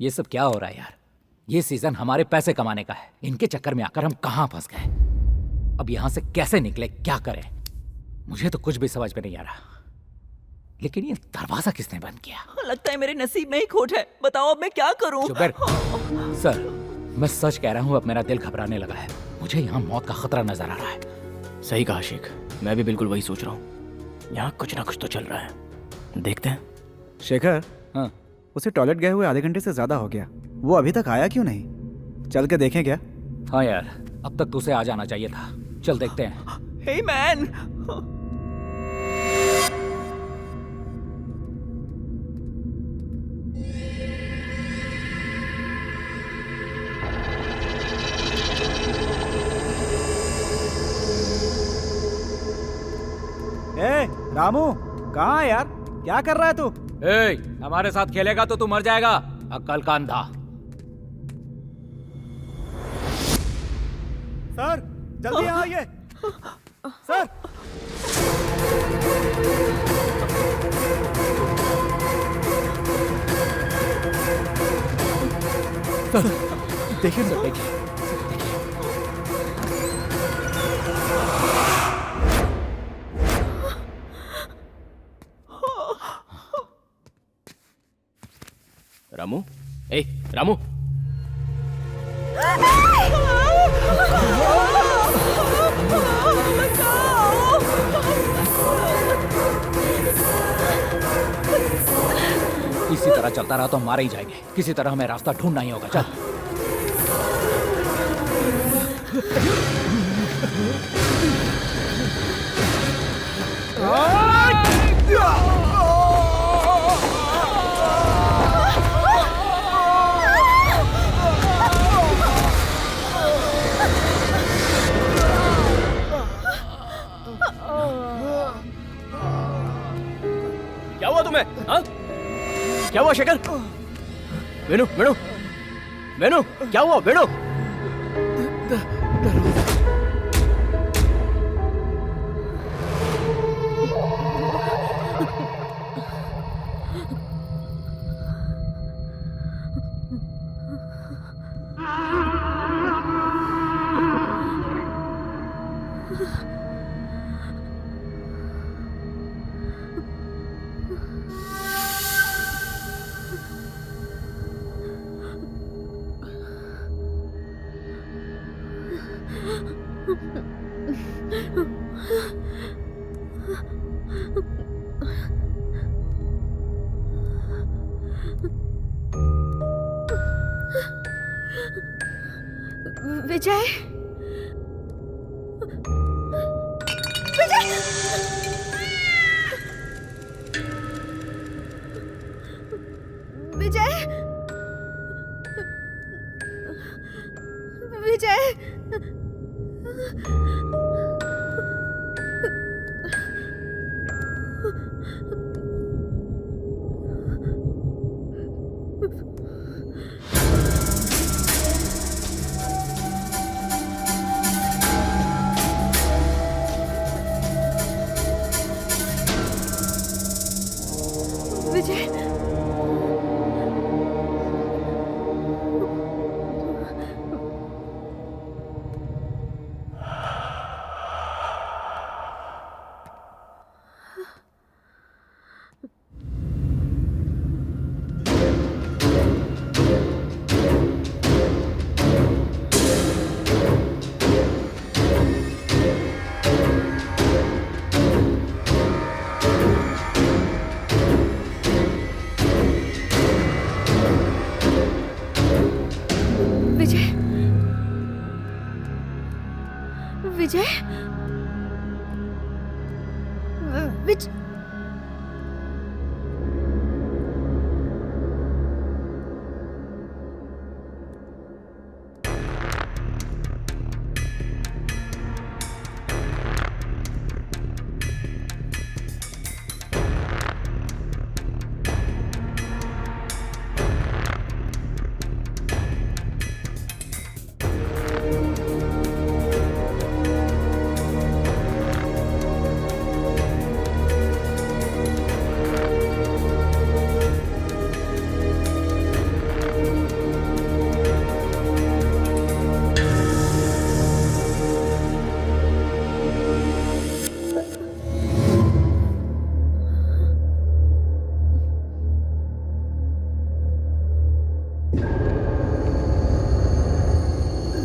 ये सब क्या हो रहा है यार? ये सीजन हमारे पैसे कमाने का है, इनके चक्कर में आकर हम कहां फंस गए। अब यहां से कैसे निकले, क्या करें? मुझे तो कुछ भी समझ में नहीं आ रहा। लेकिन ये दरवाजा किसने बंद किया? लगता है मेरे नसीब में ही खोट है। बताओ अब मैं क्या करूं? चुप बैठ। सर, मैं सच कह रहा हूं, अब मेरा दिल घबराने लगा है। मुझे यहाँ मौत का खतरा नजर आ रहा है। सही कहा शेख, मैं भी बिल्कुल वही सोच रहा हूँ। यहाँ कुछ ना कुछ तो चल रहा है, देखते हैं। शेखर, हाँ, उसे टॉयलेट गए हुए आधे घंटे से ज्यादा हो गया, वो अभी तक आया क्यों नहीं? चल के देखें क्या? हाँ यार, अब तक तुझे आ जाना चाहिए था। चल देखते हैं। हे मैन, ए रामू, कहाँ है यार? क्या कर रहा है तू? हमारे साथ खेलेगा तो तू मर जाएगा, अक्ल का अंधा। सर जल्दी यहाँ आइए। सर देखिए सर, देखिए। रामू, ए रामू, इसी तरह चलता रहा तो हम मारे ही जाएंगे। किसी तरह हमें रास्ता ढूंढना ही होगा। चल। क्या हुआ तुम्हें? हाँ? क्या हुआ शेखर? वेणु, वेणु, वेणु, क्या हुआ वेणु? विजय, विजय, विजय, विजय, विजय,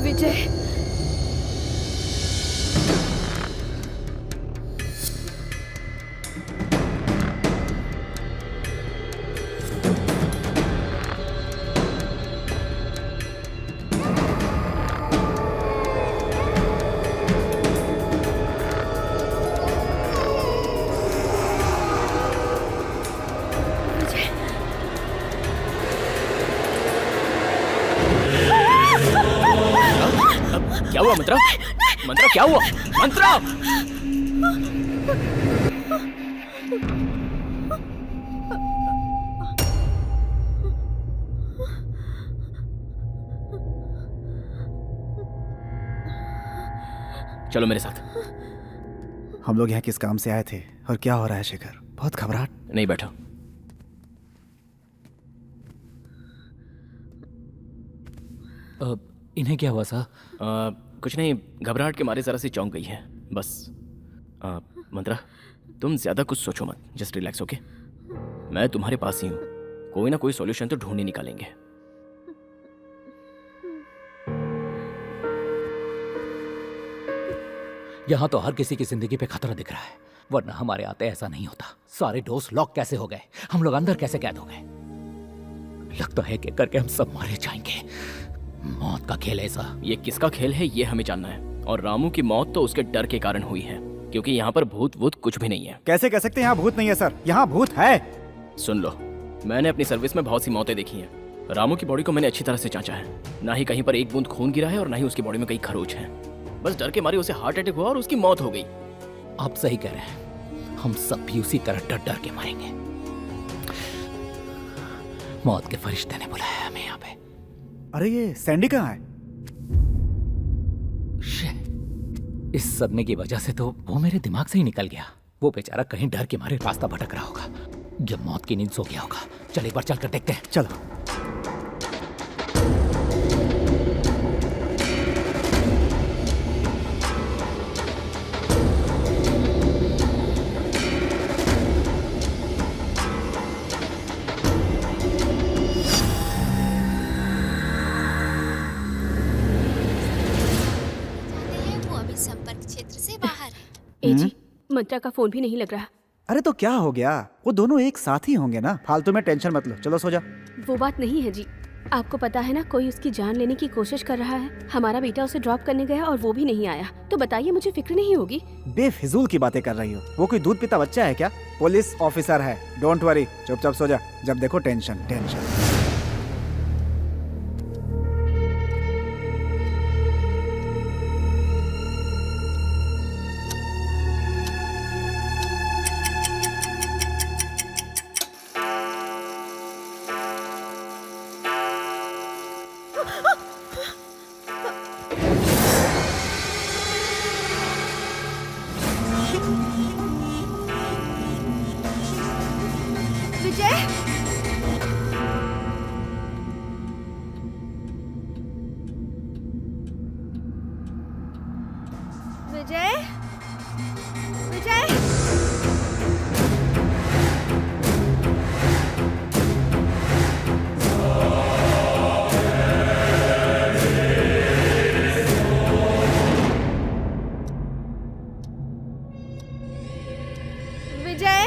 विजय, विजय, क्या हुआ मंत्रा? मंत्रा क्या हुआ? मंत्रा! चलो मेरे साथ। हम लोग यहाँ किस काम से आए थे और क्या हो रहा है शेखर? बहुत घबराहट। नहीं, बैठो। इन्हें क्या हुआ सा? कुछ नहीं, घबराहट के मारे जरा सी चौंक गई है बस। मंत्रा, तुम ज्यादा कुछ सोचो मत, जस्ट रिलैक्स, ओके? मैं तुम्हारे पास ही हूँ, कोई ना कोई सॉल्यूशन तो ढूंढ ही निकालेंगे। यहाँ तो हर किसी की जिंदगी पे खतरा दिख रहा है, वरना हमारे आते ऐसा नहीं होता। सारे डोर्स लॉक कैसे हो गए? हम लोग अंदर कैसे कैद हो गए? लगता है कि करके हम सब मारे जाएंगे। मौत का खेल ऐसा। ये किसका खेल है ये हमें जानना है, और रामू की मौत तो उसके डर के कारण हुई है, क्योंकि यहाँ पर भूत वूत कुछ भी नहीं है। कैसे कह सकते हैं यहाँ भूत नहीं है सर? यहाँ भूत है। सुन लो, मैंने अपनी सर्विस में बहुत सी मौतें देखी हैं। रामू की बॉडी को मैंने अच्छी तरह से जांचा है, ना ही कहीं पर एक बूंद खून गिरा है और ना ही उसकी बॉडी में कई खरोच हैं। बस डर के मारे उसे हार्ट अटैक हुआ और उसकी मौत हो गई। आप सही कह रहे हैं, हम सब भी उसी तरह डर डर के मरेंगे। मौत के फरिश्ते ने बुलाया हमें यहाँ पे। अरे ये सैंडी कहाँ है? इस सदमे की वजह से तो वो मेरे दिमाग से ही निकल गया। वो बेचारा कहीं डर के मारे रास्ता भटक रहा होगा या मौत की नींद सो गया होगा। चल एक बार चल कर देखते हैं। चलो। वो अभी जी मंत्रा का फोन भी नहीं लग रहा। अरे तो क्या हो गया, वो दोनों एक साथ ही होंगे ना, फालतू में टेंशन मत लो, चलो सो जा। वो बात नहीं है जी, आपको पता है ना कोई उसकी जान लेने की कोशिश कर रहा है। हमारा बेटा उसे ड्रॉप करने गया और वो भी नहीं आया, तो बताइए मुझे फिक्र नहीं होगी? बेफिजूल की बातें कर रही हो, वो कोई दूध पीता बच्चा है क्या? पुलिस ऑफिसर है, डोंट वरी, चुपचाप सो जा। जब देखो टेंशन टेंशन। विजय, विजय, विजय, विजय,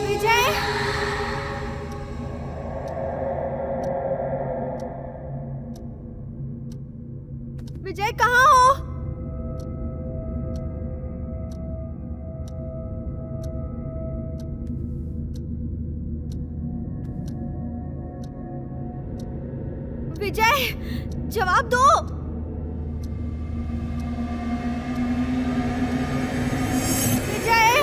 विजय, विजय कहाँ हो? विजय, जवाब दो। विजय,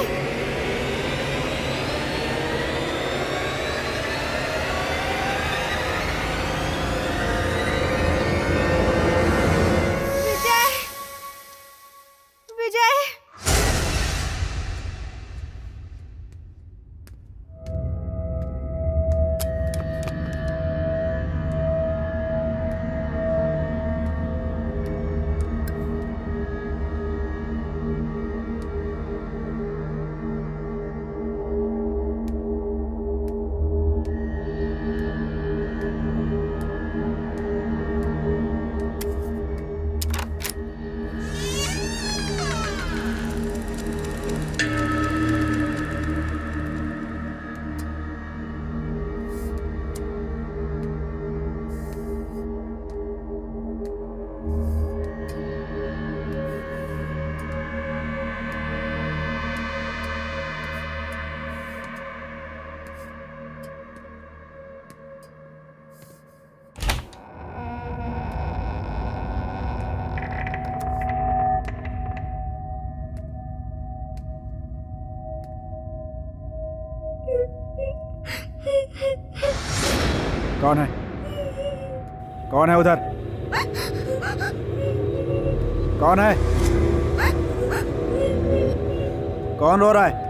विजय, विजय, कौन है? कौन है उधर? कौन है? कौन रो रहा है?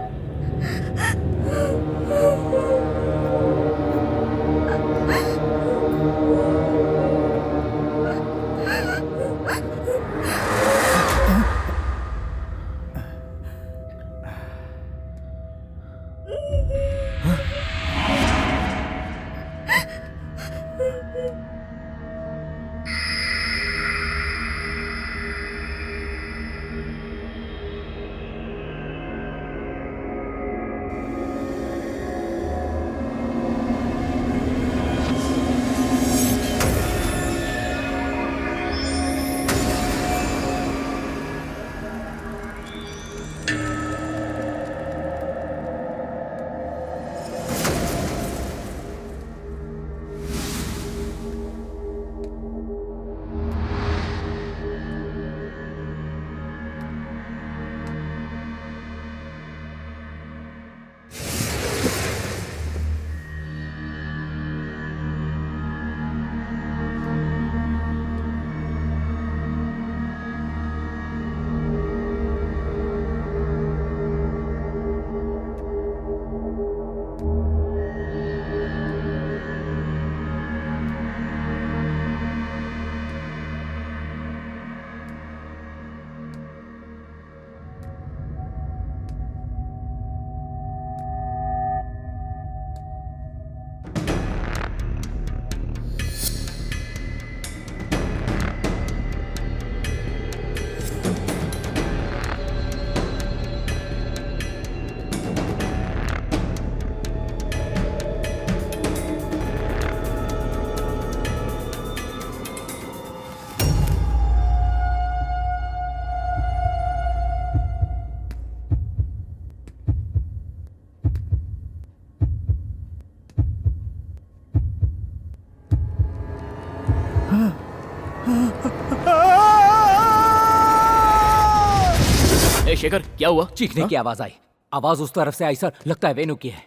शेखर क्या हुआ? चीखने की आवाज आई। आवाज उस तरफ से आई सर, लगता है वेनु की है।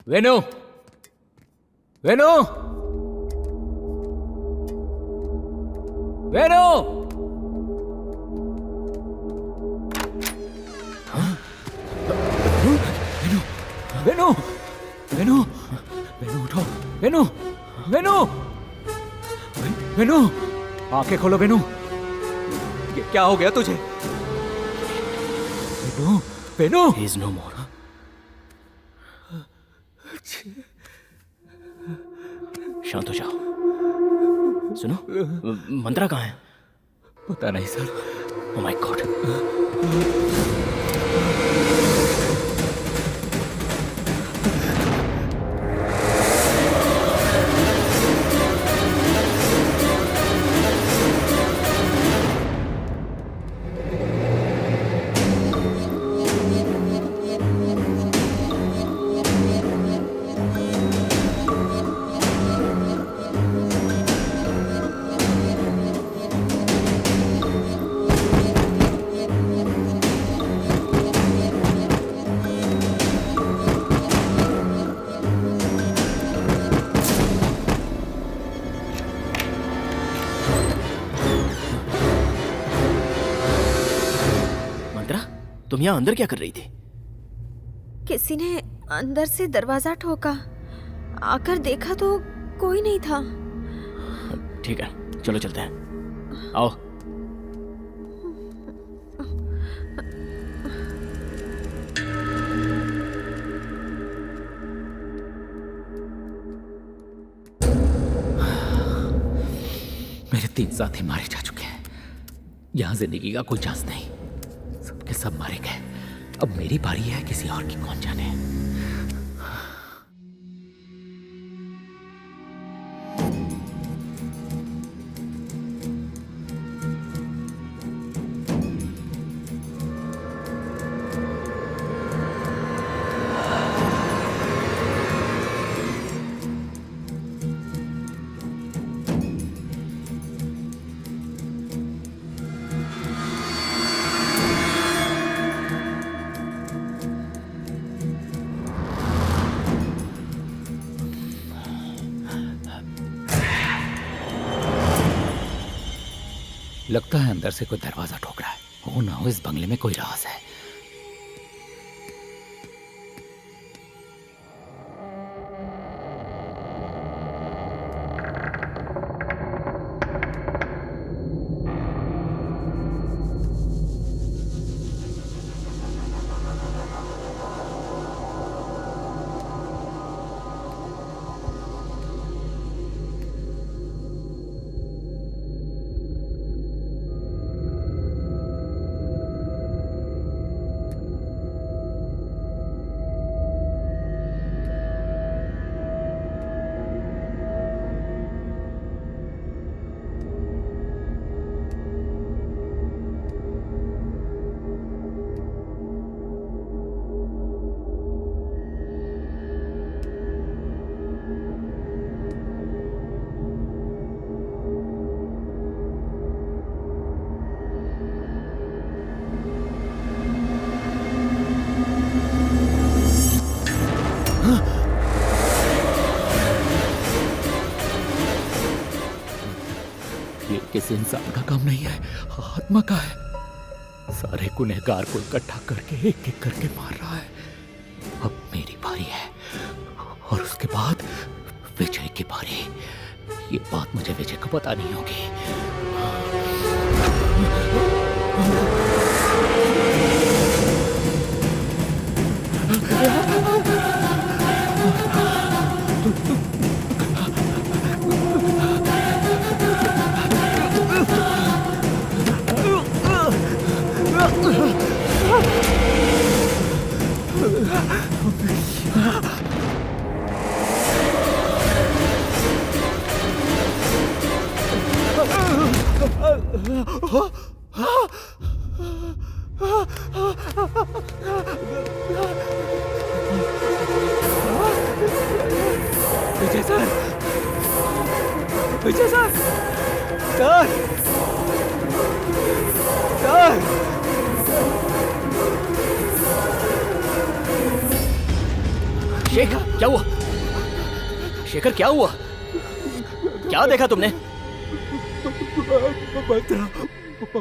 वेनु, वेनु, वेनु। वेनु, वेनु, वेनु उठो, वेनु, वेनु, वेनु, आंखें खोलो वेनु। ये क्या हो गया तुझे? Venu, Venu. He is no more. शांत हो जाओ। सुनो, मंत्रा कहाँ है? पता नहीं सर। Oh my God. तुम यहाँ अंदर क्या कर रही थी? किसी ने अंदर से दरवाजा ठोका। आकर देखा तो कोई नहीं था। ठीक है, चलो चलते हैं। आओ। मेरे 3 साथी मारे जा चुके हैं। यहाँ जिंदगी का कोई चांस नहीं, सबके सब मारे गए। अब मेरी बारी है, किसी और की कौन जाने। लगता है अंदर से कोई दरवाजा ठोक रहा है। हो ना हो इस बंगले में कोई राज है। ये किसी इंसान का काम नहीं है, आत्मा का है। सारे गुनहगार को इकट्ठा करके एक एक करके मार रहा है। अब मेरी बारी है और उसके बाद विजय की बारी। ये बात मुझे विजय को पता नहीं होगी। विजय सर, विजय सर, सर, सर। शेखर क्या हुआ? शेखर क्या हुआ? क्या देखा तुमने?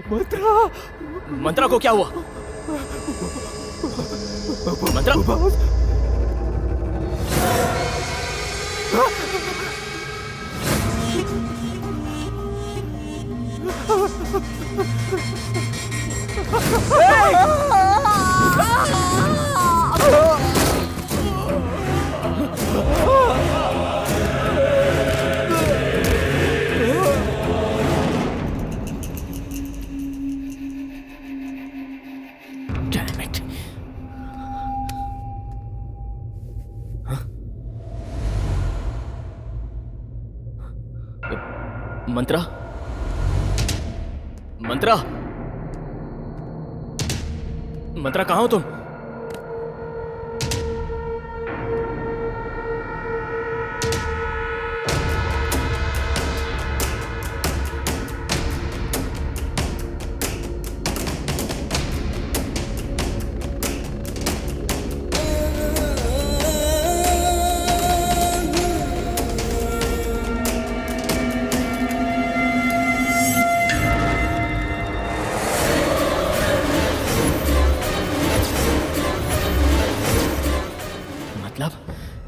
मंत्रा मंत्रा को क्या हुआ? मंत्रा Damn it. मंत्रा मंत्रा मंत्रा कहाँ हो तुम?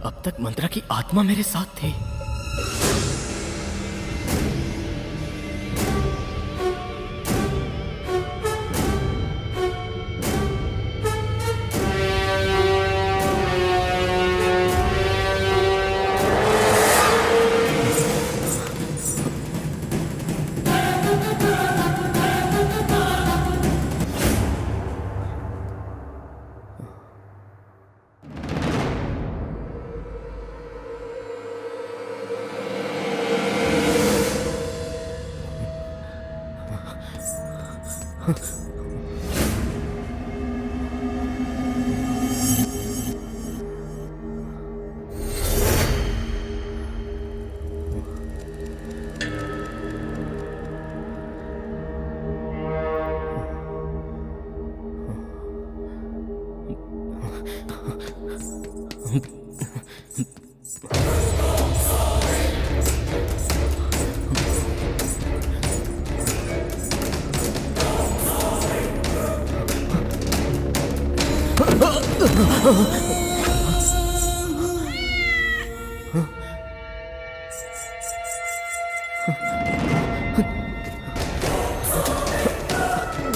अब तक मंत्रा की आत्मा मेरे साथ थी।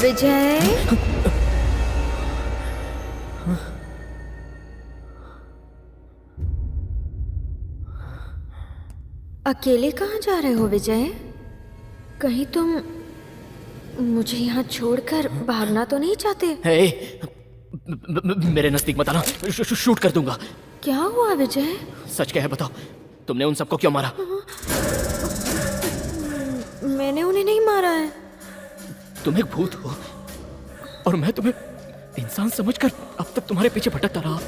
विजय, अकेले कहाँ जा रहे हो विजय? कहीं तुम मुझे यहाँ छोड़कर भागना तो नहीं चाहते? मेरे नजदीक मत आना, शूट कर दूंगा। क्या हुआ विजय? सच क्या है बताओ, तुमने उन सबको क्यों मारा? मैंने उन्हें नहीं मारा है। तुम एक भूत हो और मैं तुम्हें इंसान समझकर अब तक तुम्हारे पीछे भटकता रहा।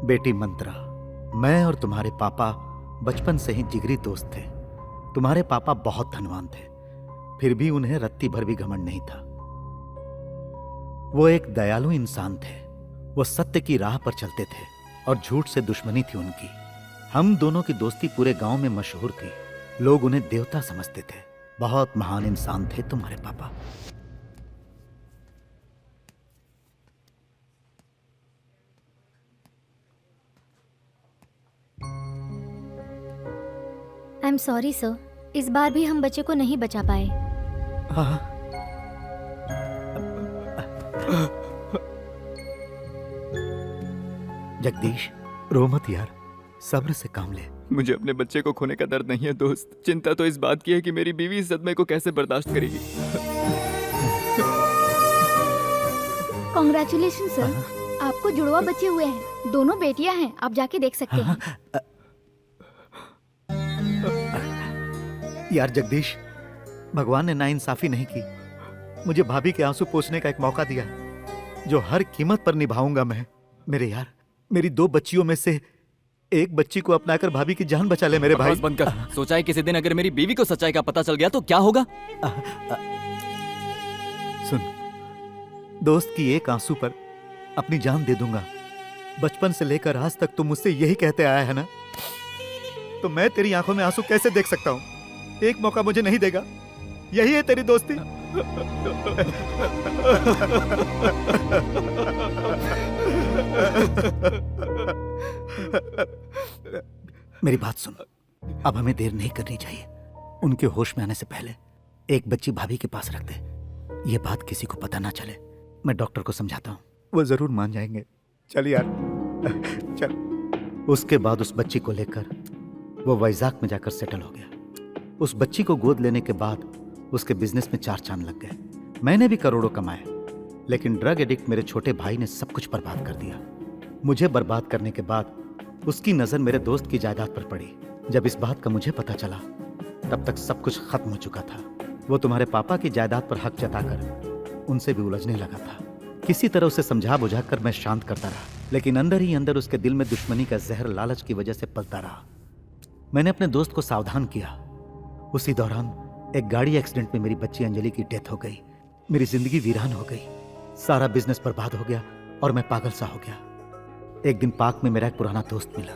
बेटी मंत्रा, मैं और तुम्हारे पापा बचपन से ही जिगरी दोस्त थे। तुम्हारे पापा बहुत धनवान थे, फिर भी उन्हें रत्ती भर भी घमंड नहीं था। वो एक दयालु इंसान थे। वो सत्य की राह पर चलते थे और झूठ से दुश्मनी थी उनकी। हम दोनों की दोस्ती पूरे गांव में मशहूर थी। लोग उन्हें देवता समझते थे। बहुत महान इंसान थे तुम्हारे पापा। आई एम सॉरी सर, इस बार भी हम बच्चे को नहीं बचा पाए। हाँ। जगदीश, रो मत यार, सब्र से काम ले। मुझे अपने बच्चे को खोने का दर्द नहीं है दोस्त, चिंता तो इस बात की है कि मेरी बीवी इस सदमे को कैसे बर्दाश्त करेगी। कॉन्ग्रेचुलेशन सर, आपको जुड़वा बच्चे हुए हैं, दोनों बेटियां हैं, आप जाके देख सकते हैं। यार जगदीश, भगवान ने नाइंसाफी नहीं की, मुझे भाभी के आंसू पोंछने का एक मौका दिया है जो हर कीमत पर निभाऊंगा मैं। मेरे यार, मेरी 2 बच्चियों में से एक बच्ची को अपनाकर भाभी की जान बचा ले मेरे भाई। बकवास बंद कर। सोचा है किसी दिन अगर मेरी बीवी को सच्चाई का पता चल गया तो क्या होगा? सुन, दोस्त की एक आंसू पर अपनी जान दे दूंगा। बचपन से लेकर आज तक तुम मुझसे यही कहते आया है ना, तो मैं तेरी आंखों में आंसू कैसे देख सकता हूँ? एक मौका मुझे नहीं देगा? यही है तेरी दोस्ती? मेरी बात सुन, अब हमें देर नहीं करनी चाहिए। उनके होश में आने से पहले एक बच्ची भाभी के पास रख दे। ये बात किसी को पता ना चले। मैं डॉक्टर को समझाता हूँ, वो जरूर मान जाएंगे। चल यार, चल। उसके बाद उस बच्ची को लेकर वो वैजाग में जाकर सेटल हो गया। उस बच्ची को गोद लेने के बाद उसके बिजनेस में 4 चांद लग गए। मैंने भी करोड़ों कमाए, लेकिन ड्रग एडिक्ट मेरे छोटे भाई ने सब कुछ बर्बाद कर दिया। मुझे बर्बाद करने के बाद उसकी नजर मेरे दोस्त की जायदाद पर पड़ी। जब इस बात का मुझे पता चला, तब तक सब कुछ खत्म हो चुका था। वो तुम्हारे पापा की जायदाद पर हक जताकर उनसे भी उलझने लगा था। किसी तरह उसे समझा बुझाकर मैं शांत करता रहा, लेकिन अंदर ही अंदर उसके दिल में दुश्मनी का जहर लालच की वजह से पलता रहा। मैंने अपने दोस्त को सावधान किया। उसी दौरान एक गाड़ी एक्सीडेंट में मेरी बच्ची अंजलि की डेथ हो गई। मेरी जिंदगी वीरान हो गई, सारा बिजनेस बर्बाद हो गया और मैं पागल सा हो गया। एक दिन पार्क में मेरा एक पुराना दोस्त मिला।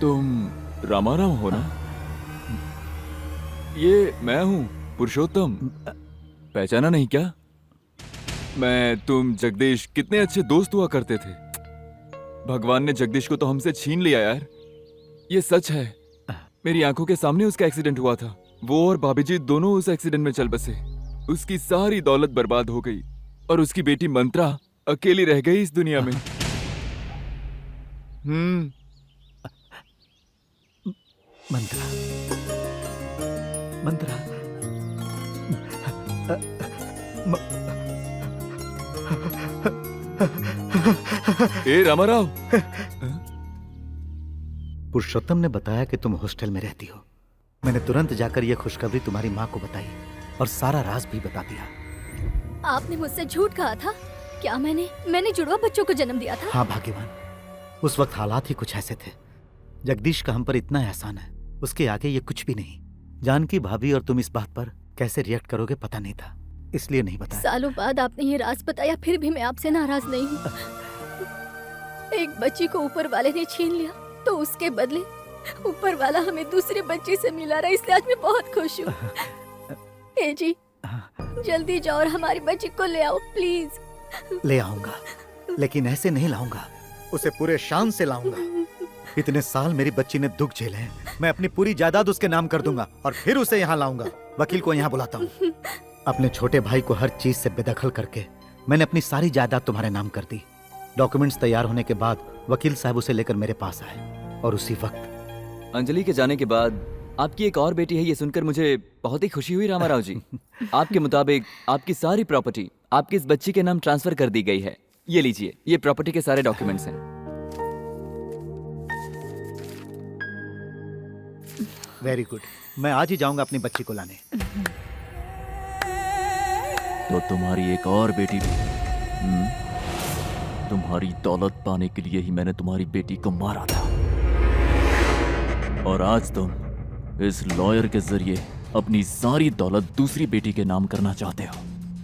तुम रामाराम हो ना? ये मैं हूँ पुरुषोत्तम, पहचाना नहीं क्या? मैं तुम जगदीश कितने अच्छे दोस्त हुआ करते थे। भगवान ने जगदीश को तो हमसे छीन लिया यार, ये सच है। मेरी आंखों के सामने उसका एक्सीडेंट हुआ था। वो और भाभी जी दोनों उस एक्सीडेंट में चल बसे। उसकी सारी दौलत बर्बाद हो गई और उसकी बेटी मंत्रा अकेली रह गई इस दुनिया में। मंत्रा, मंत्रा, ए रामाराव, पुरुषोत्तम ने बताया कि तुम हॉस्टल में रहती हो। मैंने तुरंत जाकर यह खुशखबरी तुम्हारी माँ को बताई और सारा राज भी बता दिया। आपने मुझसे झूठ कहा था क्या? मैंने जुड़वा बच्चों को जन्म दिया था? हाँ भाग्यवान, उस वक्त हालात ही कुछ ऐसे थे। जगदीश का हम पर इतना एहसान है, उसके आगे ये कुछ भी नहीं। जानकी भाभी और तुम इस बात पर कैसे रिएक्ट करोगे पता नहीं था, इसलिए नहीं बताया। सालों बाद आपने ये राज बताया, फिर भी मैं आपसे नाराज नहीं हूँ। एक बच्ची को ऊपर वाले ने छीन लिया, तो उसके बदले ऊपर वाला हमें दूसरे बच्चे से मिला रहा, इसलिए आज मैं बहुत खुश हूँ। ए जी, जल्दी जाओ और हमारी बच्ची को ले आओ प्लीज। ले आऊंगा, लेकिन ऐसे नहीं लाऊंगा, उसे पूरे शान से लाऊंगा। इतने साल मेरी बच्ची ने दुख झेले हैं, मैं अपनी पूरी जायदाद उसके नाम कर दूंगा और फिर उसे यहाँ लाऊंगा। वकील को यहाँ बुलाता हूँ। अपने छोटे भाई को हर चीज से बेदखल करके मैंने अपनी सारी जायदाद तुम्हारे नाम कर दी। डॉक्यूमेंट्स तैयार होने के बाद वकील साहब उसे लेकर मेरे पास आए और उसी वक्त अंजलि के जाने के बाद आपकी एक और बेटी है, ये सुनकर मुझे बहुत ही खुशी हुई रामाराव जी। आपके मुताबिक आपकी सारी प्रॉपर्टी आपकी इस बच्ची के नाम ट्रांसफर कर दी गई है। ये लीजिए, ये प्रॉपर्टी के सारे डॉक्यूमेंट्स हैं। वेरी गुड, मैं आज ही जाऊंगा अपनी बच्ची को लाने। तो तुम्हारी एक और बेटी भी। तुम्हारी दौलत पाने के लिए ही मैंने तुम्हारी बेटी को मारा था, और आज तुम इस लॉयर के जरिए अपनी सारी दौलत दूसरी बेटी के नाम करना चाहते हो।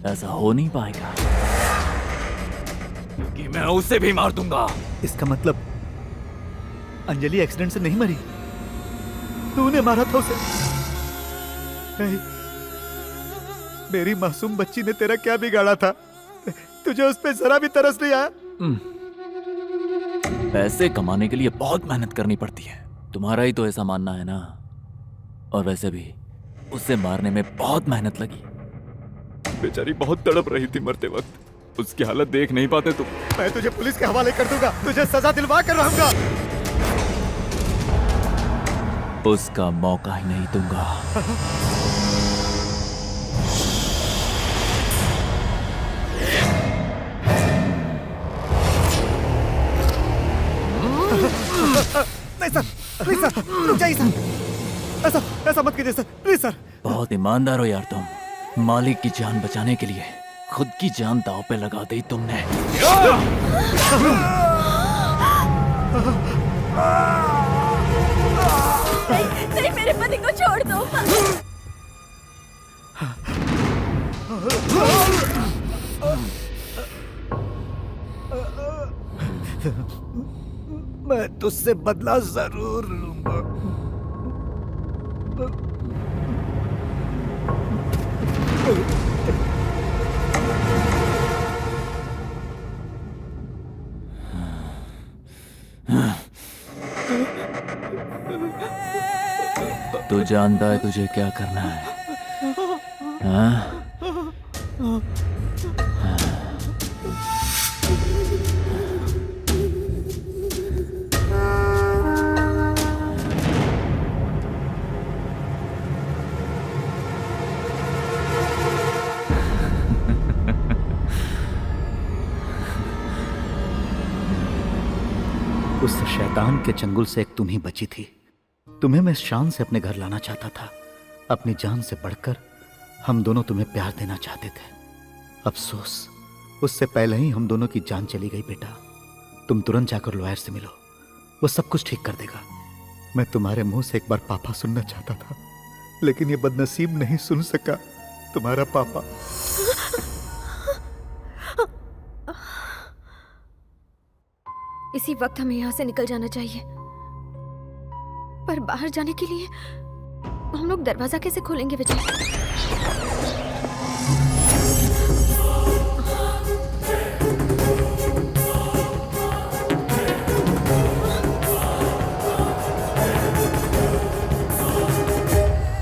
ऐसा हो नहीं पाएगा, क्योंकि मैं उसे भी मार दूंगा। इसका मतलब अंजलि एक्सीडेंट से नहीं मरी, तूने मारा था उसे। नहीं, मेरी मासूम बच्ची ने तेरा क्या बिगाड़ा था? तुझे उस पे जरा भी तरस नहीं आया? पैसे कमाने के लिए बहुत मेहनत करनी पड़ती है, तुम्हारा ही तो ऐसा मानना है ना। और वैसे भी उसे मारने में बहुत मेहनत लगी। बेचारी बहुत तड़प रही थी मरते वक्त, उसकी हालत देख नहीं पाते तुम। मैं तुझे पुलिस के हवाले कर दूंगा, तुझे सजा दिलवा कर रहूंगा। उसका मौका ही नहीं दूंगा। नहीं सर, प्लीज सर, रुक जाइए सर। ऐसा ऐसा मत कीजिए सर, प्लीज सर। बहुत ईमानदार हो यार तुम। मालिक की जान बचाने के लिए खुद की जान दांव पे लगा दी तुमने। नहीं, मेरे पति को छोड़ दो। मैं तुझसे बदला जरूर लूंगा। तू जानता है तुझे क्या करना है? हाँ? उस शैतान के चंगुल से एक तुम ही बची थी। तुम्हें मैं शान से अपने घर लाना चाहता था। अपनी जान से बढ़कर हम दोनों तुम्हें प्यार देना चाहते थे। अफसोस, उससे पहले ही हम दोनों की जान चली गई बेटा। तुम तुरंत जाकर लॉयर से मिलो, वो सब कुछ ठीक कर देगा। मैं तुम्हारे मुंह से एक बार पापा सुनना चाहता था, लेकिन ये बदनसीब नहीं सुन सका। तुम्हारा पापा। इसी वक्त हमें यहाँ से निकल जाना चाहिए, पर बाहर जाने के लिए हम लोग दरवाजा कैसे खोलेंगे विजय?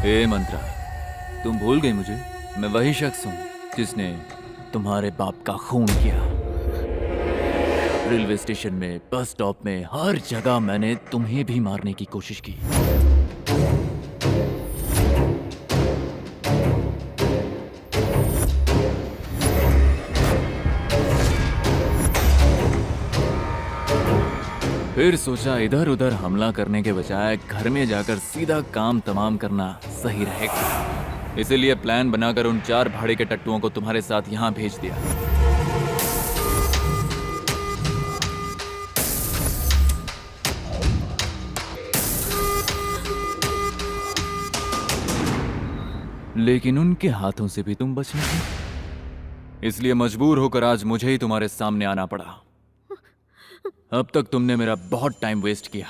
ए मंत्रा, तुम भूल गई मुझे? मैं वही शख्स हूँ जिसने तुम्हारे बाप का खून किया। रेलवे स्टेशन में, बस स्टॉप में, हर जगह मैंने तुम्हें भी मारने की कोशिश की। फिर सोचा इधर उधर हमला करने के बजाय घर में जाकर सीधा काम तमाम करना सही रहेगा। इसीलिए प्लान बनाकर उन 4 भाड़े के टट्टुओं को तुम्हारे साथ यहाँ भेज दिया। लेकिन उनके हाथों से भी तुम बच नहीं, इसलिए मजबूर होकर आज मुझे ही तुम्हारे सामने आना पड़ा। अब तक तुमने मेरा बहुत टाइम वेस्ट किया,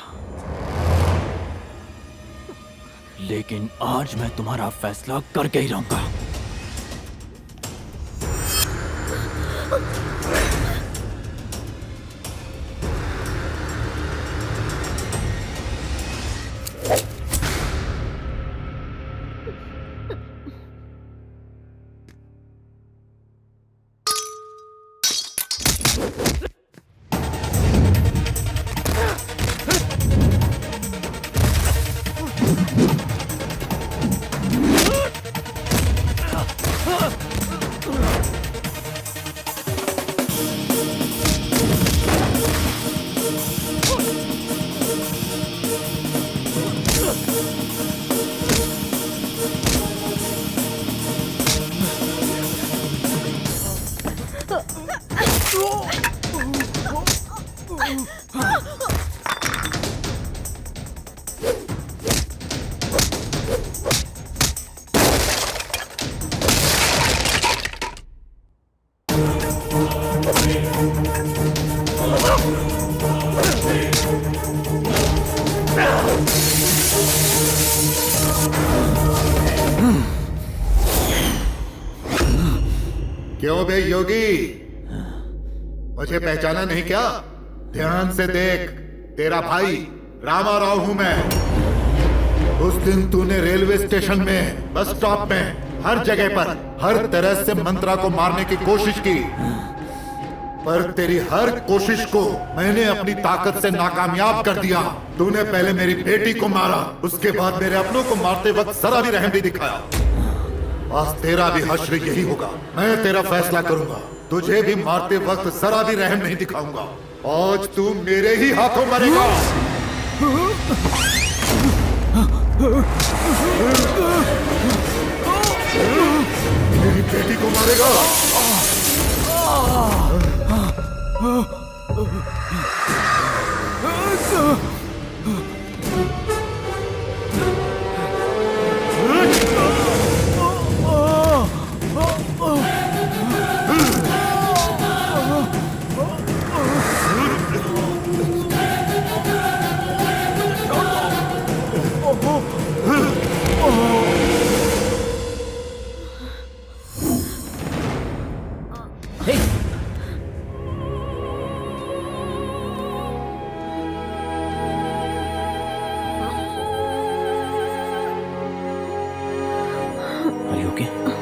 लेकिन आज मैं तुम्हारा फैसला करके ही रहूंगा। क्यों बे योगी, मुझे पहचाना नहीं क्या? ध्यान से देख, तेरा भाई रामा राव हूं मैं। उस दिन तूने रेलवे स्टेशन में, बस स्टॉप में, हर जगह पर हर तरह से मंत्रा को मारने की कोशिश की, पर तेरी हर कोशिश को मैंने अपनी ताकत से नाकामयाब कर दिया। तूने पहले मेरी बेटी को मारा, उसके बाद मेरे अपनों को मारते वक्त जरा भी रहम नहीं दिखाया। आज तेरा भी हश्र यही होगा। मैं तेरा फैसला करूंगा, तुझे भी मारते वक्त जरा भी रहम नहीं दिखाऊंगा। आज तू मेरे ही हाथों मरेगा। मेरी बेटी को मारेगा। Are you okay?